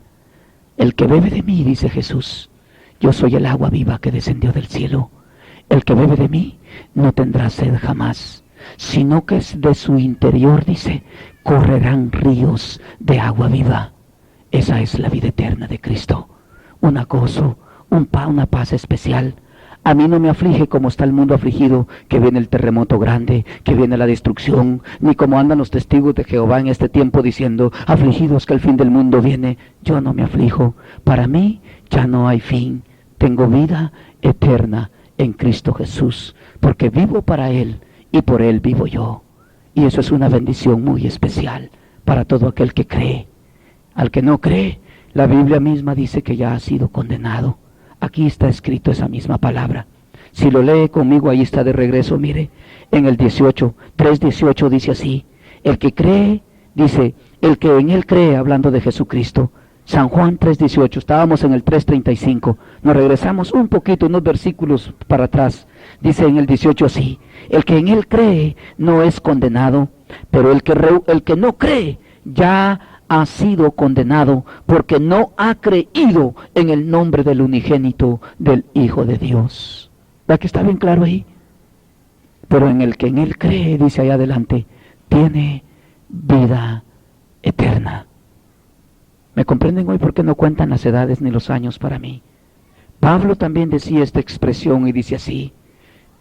El que bebe de mí, dice Jesús, yo soy el agua viva que descendió del cielo. El que bebe de mí no tendrá sed jamás, sino que de su interior, dice, correrán ríos de agua viva. Esa es la vida eterna de Cristo. Un gozo, una paz especial. A mí no me aflige como está el mundo afligido, que viene el terremoto grande, que viene la destrucción, ni como andan los testigos de Jehová en este tiempo diciendo, afligidos que el fin del mundo viene. Yo no me aflijo. Para mí ya no hay fin. Tengo vida eterna en Cristo Jesús, porque vivo para Él y por Él vivo yo. Y eso es una bendición muy especial para todo aquel que cree. Al que no cree, la Biblia misma dice que ya ha sido condenado. Aquí está escrito esa misma palabra. Si lo lee conmigo, ahí está de regreso, mire, en el 3:18 dice así: el que cree, dice, el que en Él cree, hablando de Jesucristo. San Juan 3:18, estábamos en el 3:35, nos regresamos un poquito, unos versículos para atrás. Dice en el 18 así: el que en Él cree no es condenado, pero el que no cree ya ha sido condenado, porque no ha creído en el nombre del unigénito del Hijo de Dios. ¿Verdad que está bien claro ahí? Pero en el que en Él cree, dice allá adelante, tiene vida eterna. ¿Me comprenden hoy por qué no cuentan las edades ni los años para mí? Pablo también decía esta expresión y dice así: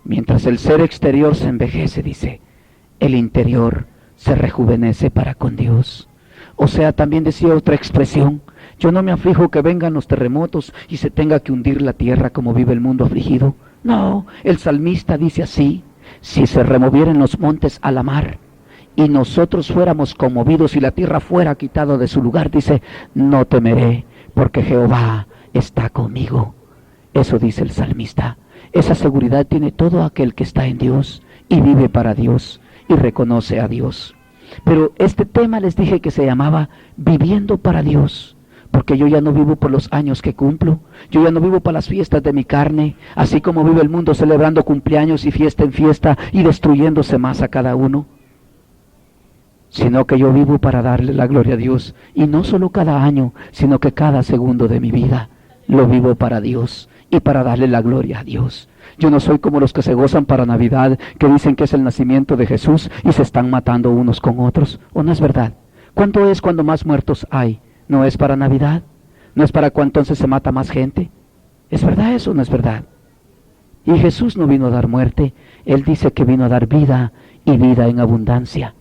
mientras el ser exterior se envejece, dice, el interior se rejuvenece para con Dios. O sea, también decía otra expresión: yo no me aflijo que vengan los terremotos y se tenga que hundir la tierra como vive el mundo afligido. No, el salmista dice así: si se removieran los montes a la mar y nosotros fuéramos conmovidos y la tierra fuera quitada de su lugar, dice, no temeré, porque Jehová está conmigo. Eso dice el salmista. Esa seguridad tiene todo aquel que está en Dios y vive para Dios y reconoce a Dios. Pero este tema les dije que se llamaba viviendo para Dios, porque yo ya no vivo por los años que cumplo, yo ya no vivo para las fiestas de mi carne, así como vive el mundo celebrando cumpleaños y fiesta en fiesta y destruyéndose más a cada uno, sino que yo vivo para darle la gloria a Dios, y no solo cada año, sino que cada segundo de mi vida lo vivo para Dios y para darle la gloria a Dios. Yo no soy como los que se gozan para Navidad, que dicen que es el nacimiento de Jesús y se están matando unos con otros. ¿O no es verdad? ¿Cuánto es cuando más muertos hay? ¿No es para Navidad? ¿No es para cuando entonces se mata más gente? ¿Es verdad eso o no es verdad? Y Jesús no vino a dar muerte, Él dice que vino a dar vida y vida en abundancia.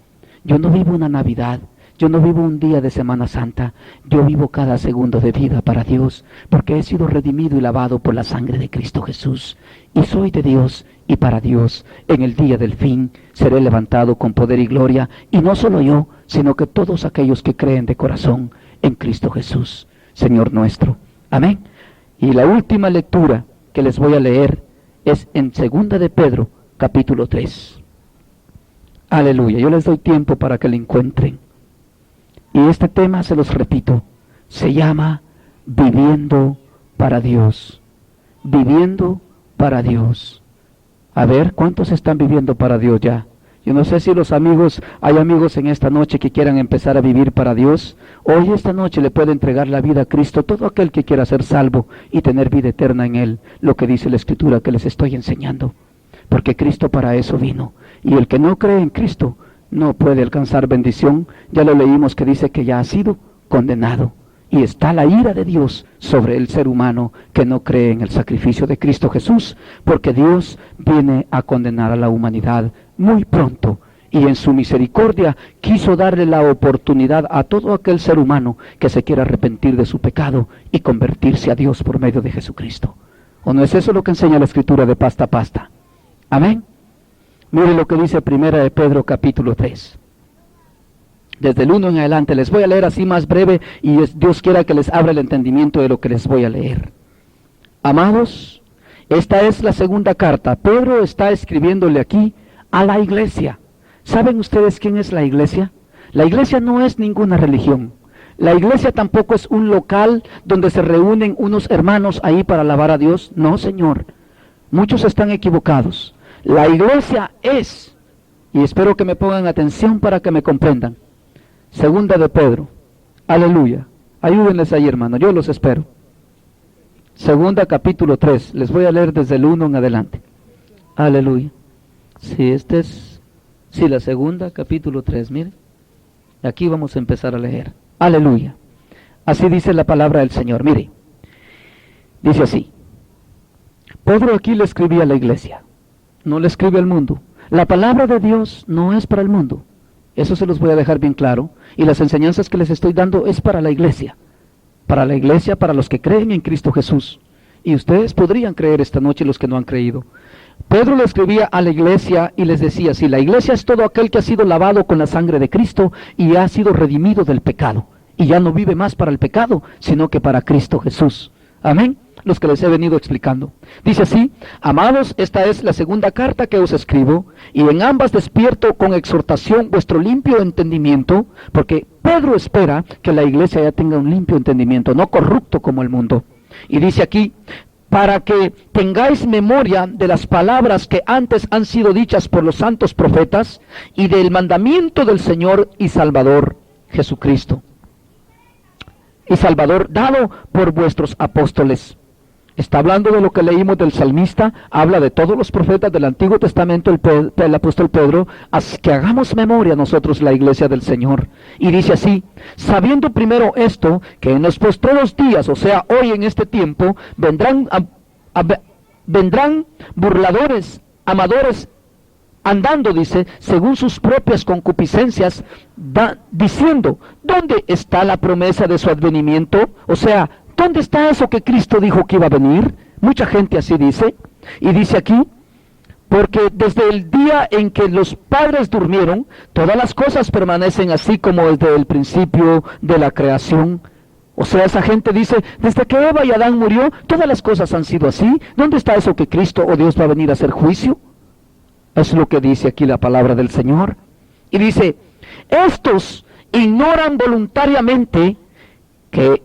Yo no vivo una Navidad, yo no vivo un día de Semana Santa, yo vivo cada segundo de vida para Dios, porque he sido redimido y lavado por la sangre de Cristo Jesús, y soy de Dios y para Dios. En el día del fin seré levantado con poder y gloria, y no solo yo, sino que todos aquellos que creen de corazón en Cristo Jesús, Señor nuestro. Amén. Y la última lectura que les voy a leer es en 2 de Pedro, capítulo 3. Aleluya, yo les doy tiempo para que lo encuentren. Y este tema, se los repito, se llama viviendo para Dios. Viviendo para Dios. A ver, ¿cuántos están viviendo para Dios ya? Yo no sé si hay amigos en esta noche que quieran empezar a vivir para Dios. Hoy, esta noche, le puede entregar la vida a Cristo todo aquel que quiera ser salvo y tener vida eterna en Él, lo que dice la Escritura que les estoy enseñando. Porque Cristo para eso vino. Y el que no cree en Cristo no puede alcanzar bendición. Ya lo leímos que dice que ya ha sido condenado. Y está la ira de Dios sobre el ser humano que no cree en el sacrificio de Cristo Jesús, porque Dios viene a condenar a la humanidad muy pronto, y en su misericordia quiso darle la oportunidad a todo aquel ser humano que se quiera arrepentir de su pecado y convertirse a Dios por medio de Jesucristo. ¿O no es eso lo que enseña la Escritura de pasta a pasta? Amén. Mire lo que dice 1 de Pedro capítulo 3. Desde el 1 en adelante, les voy a leer así más breve y Dios quiera que les abra el entendimiento de lo que les voy a leer. Amados, esta es la segunda carta. Pedro está escribiéndole aquí a la iglesia. ¿Saben ustedes quién es la iglesia? La iglesia no es ninguna religión. La iglesia tampoco es un local donde se reúnen unos hermanos ahí para alabar a Dios. No, Señor. Muchos están equivocados. La iglesia es, y espero que me pongan atención para que me comprendan, Segunda de Pedro, aleluya, ayúdenles ahí, hermano, yo los espero. Segunda capítulo 3, les voy a leer desde el 1 en adelante. Aleluya. Sí, la segunda capítulo 3, mire. Aquí vamos a empezar a leer. Aleluya. Así dice la palabra del Señor, mire. Dice así. Pedro aquí le escribía a la iglesia, no le escribe al mundo. La palabra de Dios no es para el mundo. Eso se los voy a dejar bien claro. Y las enseñanzas que les estoy dando es para la iglesia. Para la iglesia, para los que creen en Cristo Jesús. Y ustedes podrían creer esta noche los que no han creído. Pedro le escribía a la iglesia y les decía así: la iglesia es todo aquel que ha sido lavado con la sangre de Cristo y ha sido redimido del pecado. Y ya no vive más para el pecado, sino que para Cristo Jesús. Amén. Los que les he venido explicando. Dice así: amados, esta es la segunda carta que os escribo, y en ambas despierto con exhortación vuestro limpio entendimiento, porque Pedro espera que la iglesia ya tenga un limpio entendimiento, no corrupto como el mundo. Y dice aquí: para que tengáis memoria de las palabras que antes han sido dichas por los santos profetas, y del mandamiento del Señor y Salvador Jesucristo. Y Salvador dado por vuestros apóstoles. Está hablando de lo que leímos del salmista, habla de todos los profetas del Antiguo Testamento, el apóstol Pedro, que hagamos memoria nosotros la iglesia del Señor. Y dice así: sabiendo primero esto, que en los postreros días, o sea, hoy en este tiempo, vendrán burladores, amadores, andando, dice, según sus propias concupiscencias, diciendo: ¿dónde está la promesa de su advenimiento? O sea, ¿dónde está eso que Cristo dijo que iba a venir? Mucha gente así dice. Y dice aquí: porque desde el día en que los padres durmieron, todas las cosas permanecen así como desde el principio de la creación. O sea, esa gente dice: desde que Eva y Adán murió, todas las cosas han sido así. ¿Dónde está eso que Cristo o Dios va a venir a hacer juicio? Es lo que dice aquí la palabra del Señor. Y dice: estos ignoran voluntariamente que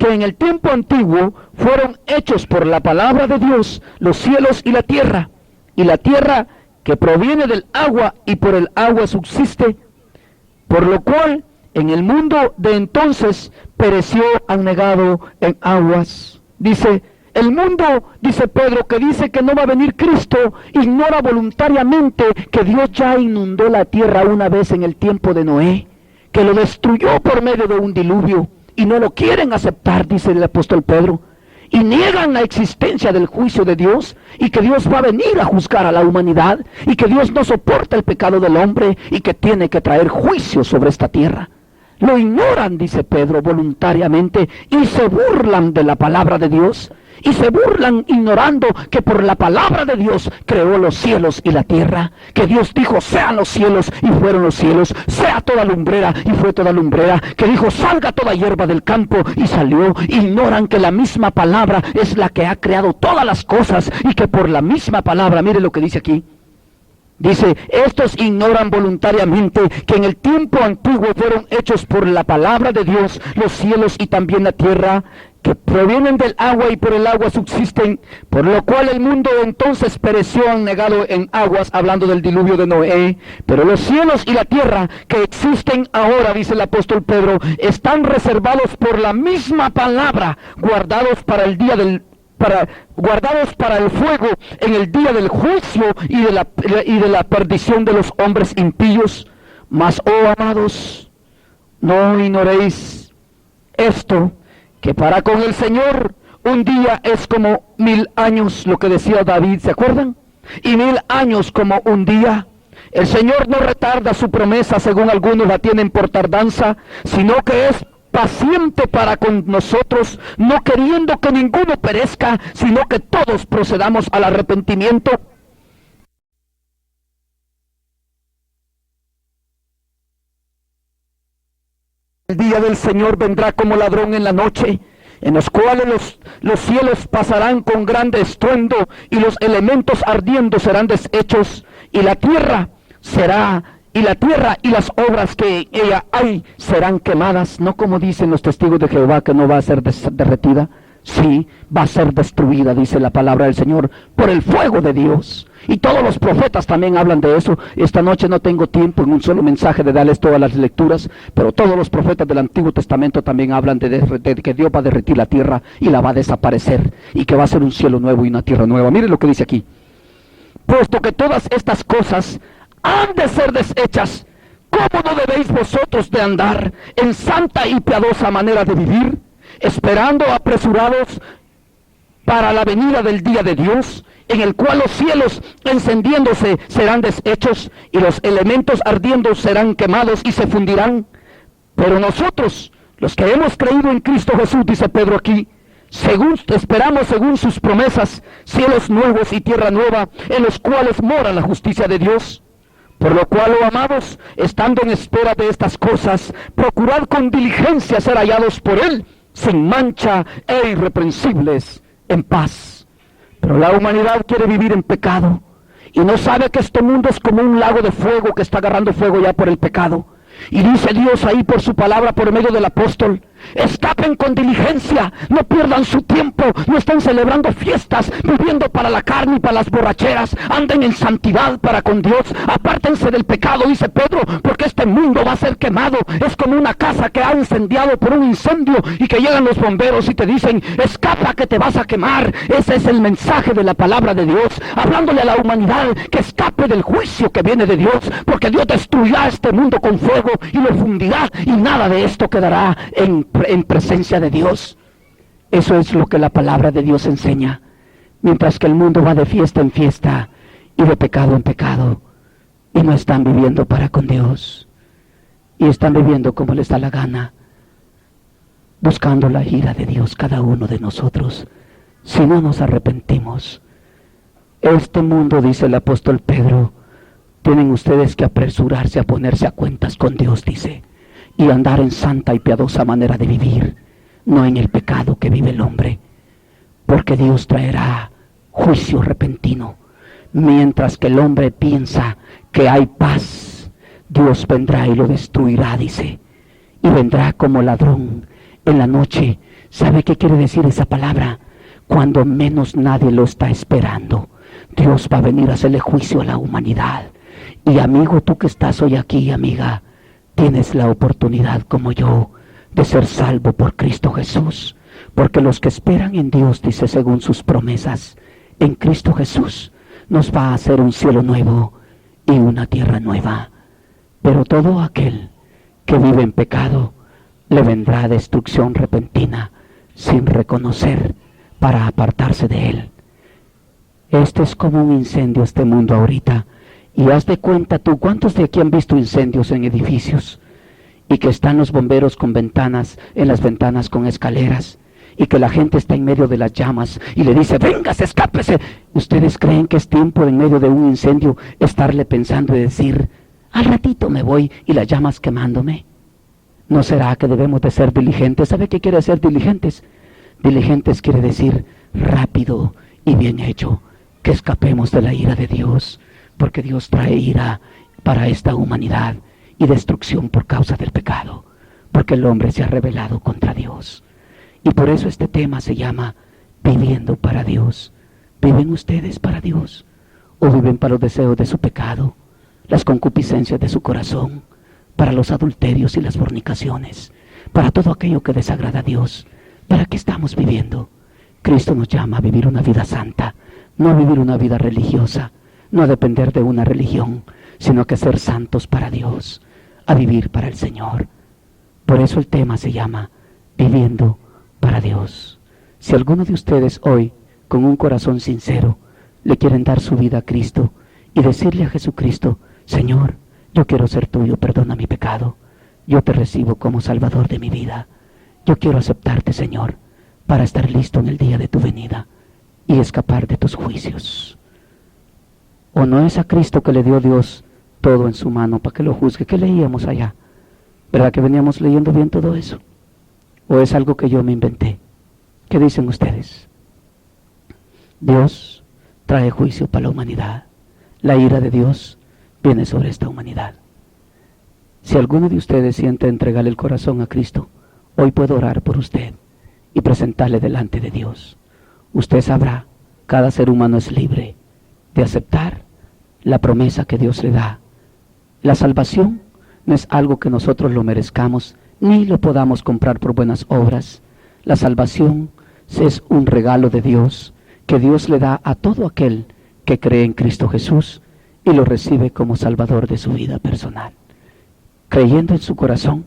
en el tiempo antiguo fueron hechos por la palabra de Dios los cielos y la tierra que proviene del agua y por el agua subsiste, por lo cual en el mundo de entonces pereció anegado en aguas. Dice, el mundo, dice Pedro, que dice que no va a venir Cristo, ignora voluntariamente que Dios ya inundó la tierra una vez en el tiempo de Noé, que lo destruyó por medio de un diluvio. Y no lo quieren aceptar, dice el apóstol Pedro, y niegan la existencia del juicio de Dios, y que Dios va a venir a juzgar a la humanidad, y que Dios no soporta el pecado del hombre, y que tiene que traer juicio sobre esta tierra. Lo ignoran, dice Pedro, voluntariamente, y se burlan de la palabra de Dios, y se burlan ignorando que por la palabra de Dios creó los cielos y la tierra, que Dios dijo: sean los cielos, y fueron los cielos; sea toda lumbrera, y fue toda lumbrera; que dijo: salga toda hierba del campo, y salió. Ignoran que la misma palabra es la que ha creado todas las cosas, y que por la misma palabra, mire lo que dice aquí, dice: estos ignoran voluntariamente que en el tiempo antiguo fueron hechos por la palabra de Dios los cielos y también la tierra, que provienen del agua y por el agua subsisten, por lo cual el mundo entonces pereció anegado en aguas, hablando del diluvio de Noé. Pero los cielos y la tierra que existen ahora, dice el apóstol Pedro, están reservados por la misma palabra, guardados para el día guardados para el fuego en el día del juicio y de la perdición de los hombres impíos. Mas, oh amados, no ignoréis esto, que para con el Señor un día es como 1000 años, lo que decía David, ¿se acuerdan? Y 1000 años como un día. El Señor no retarda su promesa, según algunos la tienen por tardanza, sino que es paciente para con nosotros, no queriendo que ninguno perezca, sino que todos procedamos al arrepentimiento. El día del Señor vendrá como ladrón en la noche, en los cuales los cielos pasarán con grande estruendo, y los elementos ardiendo serán deshechos, y la tierra y las obras que en ella hay serán quemadas, no como dicen los testigos de Jehová, que no va a ser derretida. Sí, va a ser destruida, dice la palabra del Señor, por el fuego de Dios. Y todos los profetas también hablan de eso. Esta noche no tengo tiempo en un solo mensaje de darles todas las lecturas, pero todos los profetas del Antiguo Testamento también hablan de que Dios va a derretir la tierra y la va a desaparecer, y que va a ser un cielo nuevo y una tierra nueva. Miren lo que dice aquí. Puesto que todas estas cosas han de ser deshechas, ¿cómo no debéis vosotros de andar en santa y piadosa manera de vivir, esperando apresurados para la venida del día de Dios, en el cual los cielos encendiéndose serán deshechos, y los elementos ardiendo serán quemados y se fundirán? Pero nosotros, los que hemos creído en Cristo Jesús, dice Pedro aquí, esperamos según sus promesas, cielos nuevos y tierra nueva, en los cuales mora la justicia de Dios. Por lo cual, oh amados, estando en espera de estas cosas, procurad con diligencia ser hallados por Él, sin mancha e irreprensibles, en paz. Pero la humanidad quiere vivir en pecado, y no sabe que este mundo es como un lago de fuego que está agarrando fuego ya por el pecado. Y dice Dios ahí por su palabra, por medio del apóstol: escapen con diligencia, no pierdan su tiempo, no estén celebrando fiestas, viviendo para la carne y para las borracheras, anden en santidad para con Dios, apártense del pecado, dice Pedro, porque este mundo va a ser quemado. Es como una casa que ha incendiado por un incendio, y que llegan los bomberos y te dicen: escapa que te vas a quemar. Ese es el mensaje de la palabra de Dios, hablándole a la humanidad que escape del juicio que viene de Dios, porque Dios destruirá este mundo con fuego y lo fundirá, y nada de esto quedará en presencia de Dios. Eso es lo que la palabra de Dios enseña. Mientras que el mundo va de fiesta en fiesta y de pecado en pecado, y no están viviendo para con Dios, y están viviendo como les da la gana, buscando la ira de Dios cada uno de nosotros, si no nos arrepentimos. Este mundo, dice el apóstol Pedro, tienen ustedes que apresurarse a ponerse a cuentas con Dios, dice, y andar en santa y piadosa manera de vivir, no en el pecado que vive el hombre, porque Dios traerá juicio repentino. Mientras que el hombre piensa que hay paz, Dios vendrá y lo destruirá, dice, y vendrá como ladrón en la noche. ¿Sabe qué quiere decir esa palabra? Cuando menos nadie lo está esperando, Dios va a venir a hacerle juicio a la humanidad. Y amigo, tú que estás hoy aquí, amiga, tienes la oportunidad, como yo, de ser salvo por Cristo Jesús. Porque los que esperan en Dios, dice, según sus promesas, en Cristo Jesús nos va a hacer un cielo nuevo y una tierra nueva. Pero todo aquel que vive en pecado, le vendrá destrucción repentina, sin reconocer, para apartarse de él. Este es como un incendio, este mundo ahorita. Y haz de cuenta tú, ¿cuántos de aquí han visto incendios en edificios? Y que están los bomberos con ventanas, en las ventanas con escaleras, y que la gente está en medio de las llamas y le dice: véngase, escápese. ¿Ustedes creen que es tiempo en medio de un incendio estarle pensando y decir: al ratito me voy y las llamas quemándome? ¿No será que debemos de ser diligentes? ¿Sabe qué quiere decir diligentes? Diligentes quiere decir rápido y bien hecho, que escapemos de la ira de Dios. Porque Dios trae ira para esta humanidad y destrucción por causa del pecado, porque el hombre se ha rebelado contra Dios. Y por eso este tema se llama Viviendo para Dios. ¿Viven ustedes para Dios? ¿O viven para los deseos de su pecado, las concupiscencias de su corazón, para los adulterios y las fornicaciones, para todo aquello que desagrada a Dios? ¿Para qué estamos viviendo? Cristo nos llama a vivir una vida santa, no a vivir una vida religiosa, no a depender de una religión, sino que ser santos para Dios, a vivir para el Señor. Por eso el tema se llama Viviendo para Dios. Si alguno de ustedes hoy, con un corazón sincero, le quieren dar su vida a Cristo y decirle a Jesucristo: Señor, yo quiero ser tuyo, perdona mi pecado, yo te recibo como Salvador de mi vida, yo quiero aceptarte, Señor, para estar listo en el día de tu venida y escapar de tus juicios. ¿O no es a Cristo que le dio Dios todo en su mano para que lo juzgue? ¿Qué leíamos allá? ¿Verdad que veníamos leyendo bien todo eso? ¿O es algo que yo me inventé? ¿Qué dicen ustedes? Dios trae juicio para la humanidad. La ira de Dios viene sobre esta humanidad. Si alguno de ustedes siente entregarle el corazón a Cristo, hoy puedo orar por usted y presentarle delante de Dios. Usted sabrá, cada ser humano es libre de aceptar la promesa que Dios le da. La salvación no es algo que nosotros lo merezcamos, ni lo podamos comprar por buenas obras. La salvación es un regalo de Dios, que Dios le da a todo aquel que cree en Cristo Jesús y lo recibe como Salvador de su vida personal, creyendo en su corazón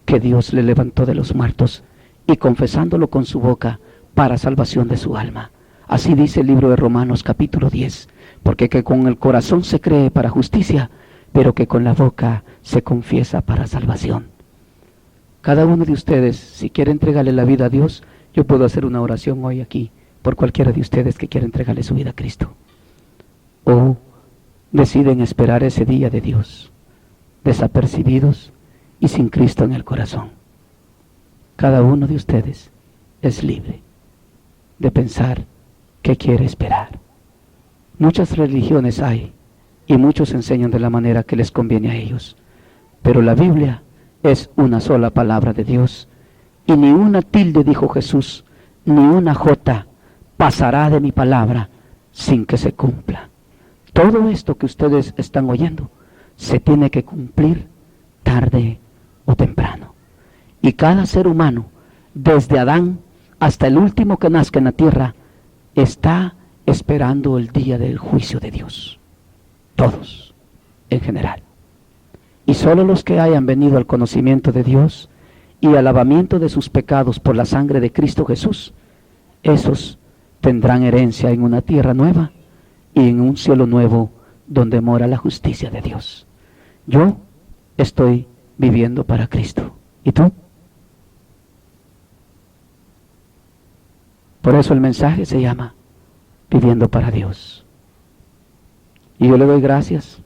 que Dios le levantó de los muertos y confesándolo con su boca para salvación de su alma. Así dice el libro de Romanos capítulo 10, porque que con el corazón se cree para justicia, pero que con la boca se confiesa para salvación. Cada uno de ustedes, si quiere entregarle la vida a Dios, yo puedo hacer una oración hoy aquí por cualquiera de ustedes que quiera entregarle su vida a Cristo. O deciden esperar ese día de Dios, desapercibidos y sin Cristo en el corazón. Cada uno de ustedes es libre de pensar qué quiere esperar. Muchas religiones hay y muchos enseñan de la manera que les conviene a ellos, pero la Biblia es una sola palabra de Dios, y ni una tilde, dijo Jesús, ni una jota pasará de mi palabra sin que se cumpla. Todo esto que ustedes están oyendo se tiene que cumplir tarde o temprano. Y cada ser humano, desde Adán hasta el último que nazca en la tierra, está esperando el día del juicio de Dios. Todos, en general. Y solo los que hayan venido al conocimiento de Dios y al lavamiento de sus pecados por la sangre de Cristo Jesús, esos tendrán herencia en una tierra nueva y en un cielo nuevo donde mora la justicia de Dios. Yo estoy viviendo para Cristo. ¿Y tú? Por eso el mensaje se llama Viviendo para Dios. Y yo le doy gracias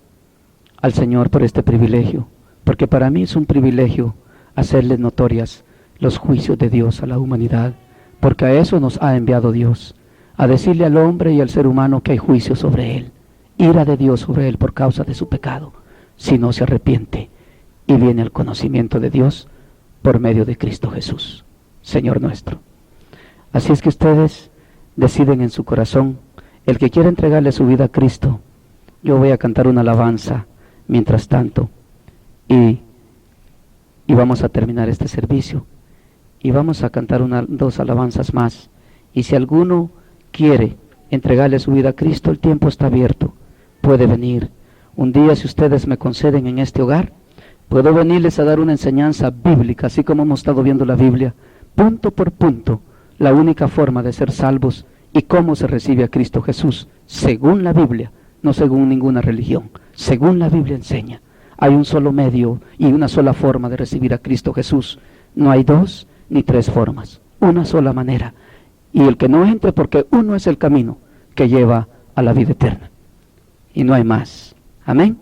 al Señor por este privilegio, porque para mí es un privilegio hacerles notorias los juicios de Dios a la humanidad, porque a eso nos ha enviado Dios, a decirle al hombre y al ser humano que hay juicio sobre él, ira de Dios sobre él por causa de su pecado, si no se arrepiente y viene al conocimiento de Dios por medio de Cristo Jesús, Señor nuestro. Así es que ustedes deciden en su corazón, el que quiera entregarle su vida a Cristo. Yo voy a cantar una alabanza mientras tanto y vamos a terminar este servicio y vamos a cantar dos alabanzas más. Y si alguno quiere entregarle su vida a Cristo, el tiempo está abierto, puede venir. Un día, si ustedes me conceden en este hogar, puedo venirles a dar una enseñanza bíblica, así como hemos estado viendo la Biblia, punto por punto, la única forma de ser salvos y cómo se recibe a Cristo Jesús, según la Biblia, no según ninguna religión, según la Biblia enseña. Hay un solo medio y una sola forma de recibir a Cristo Jesús. No hay dos ni tres formas, una sola manera. Y el que no entre, porque uno es el camino que lleva a la vida eterna. Y no hay más. Amén.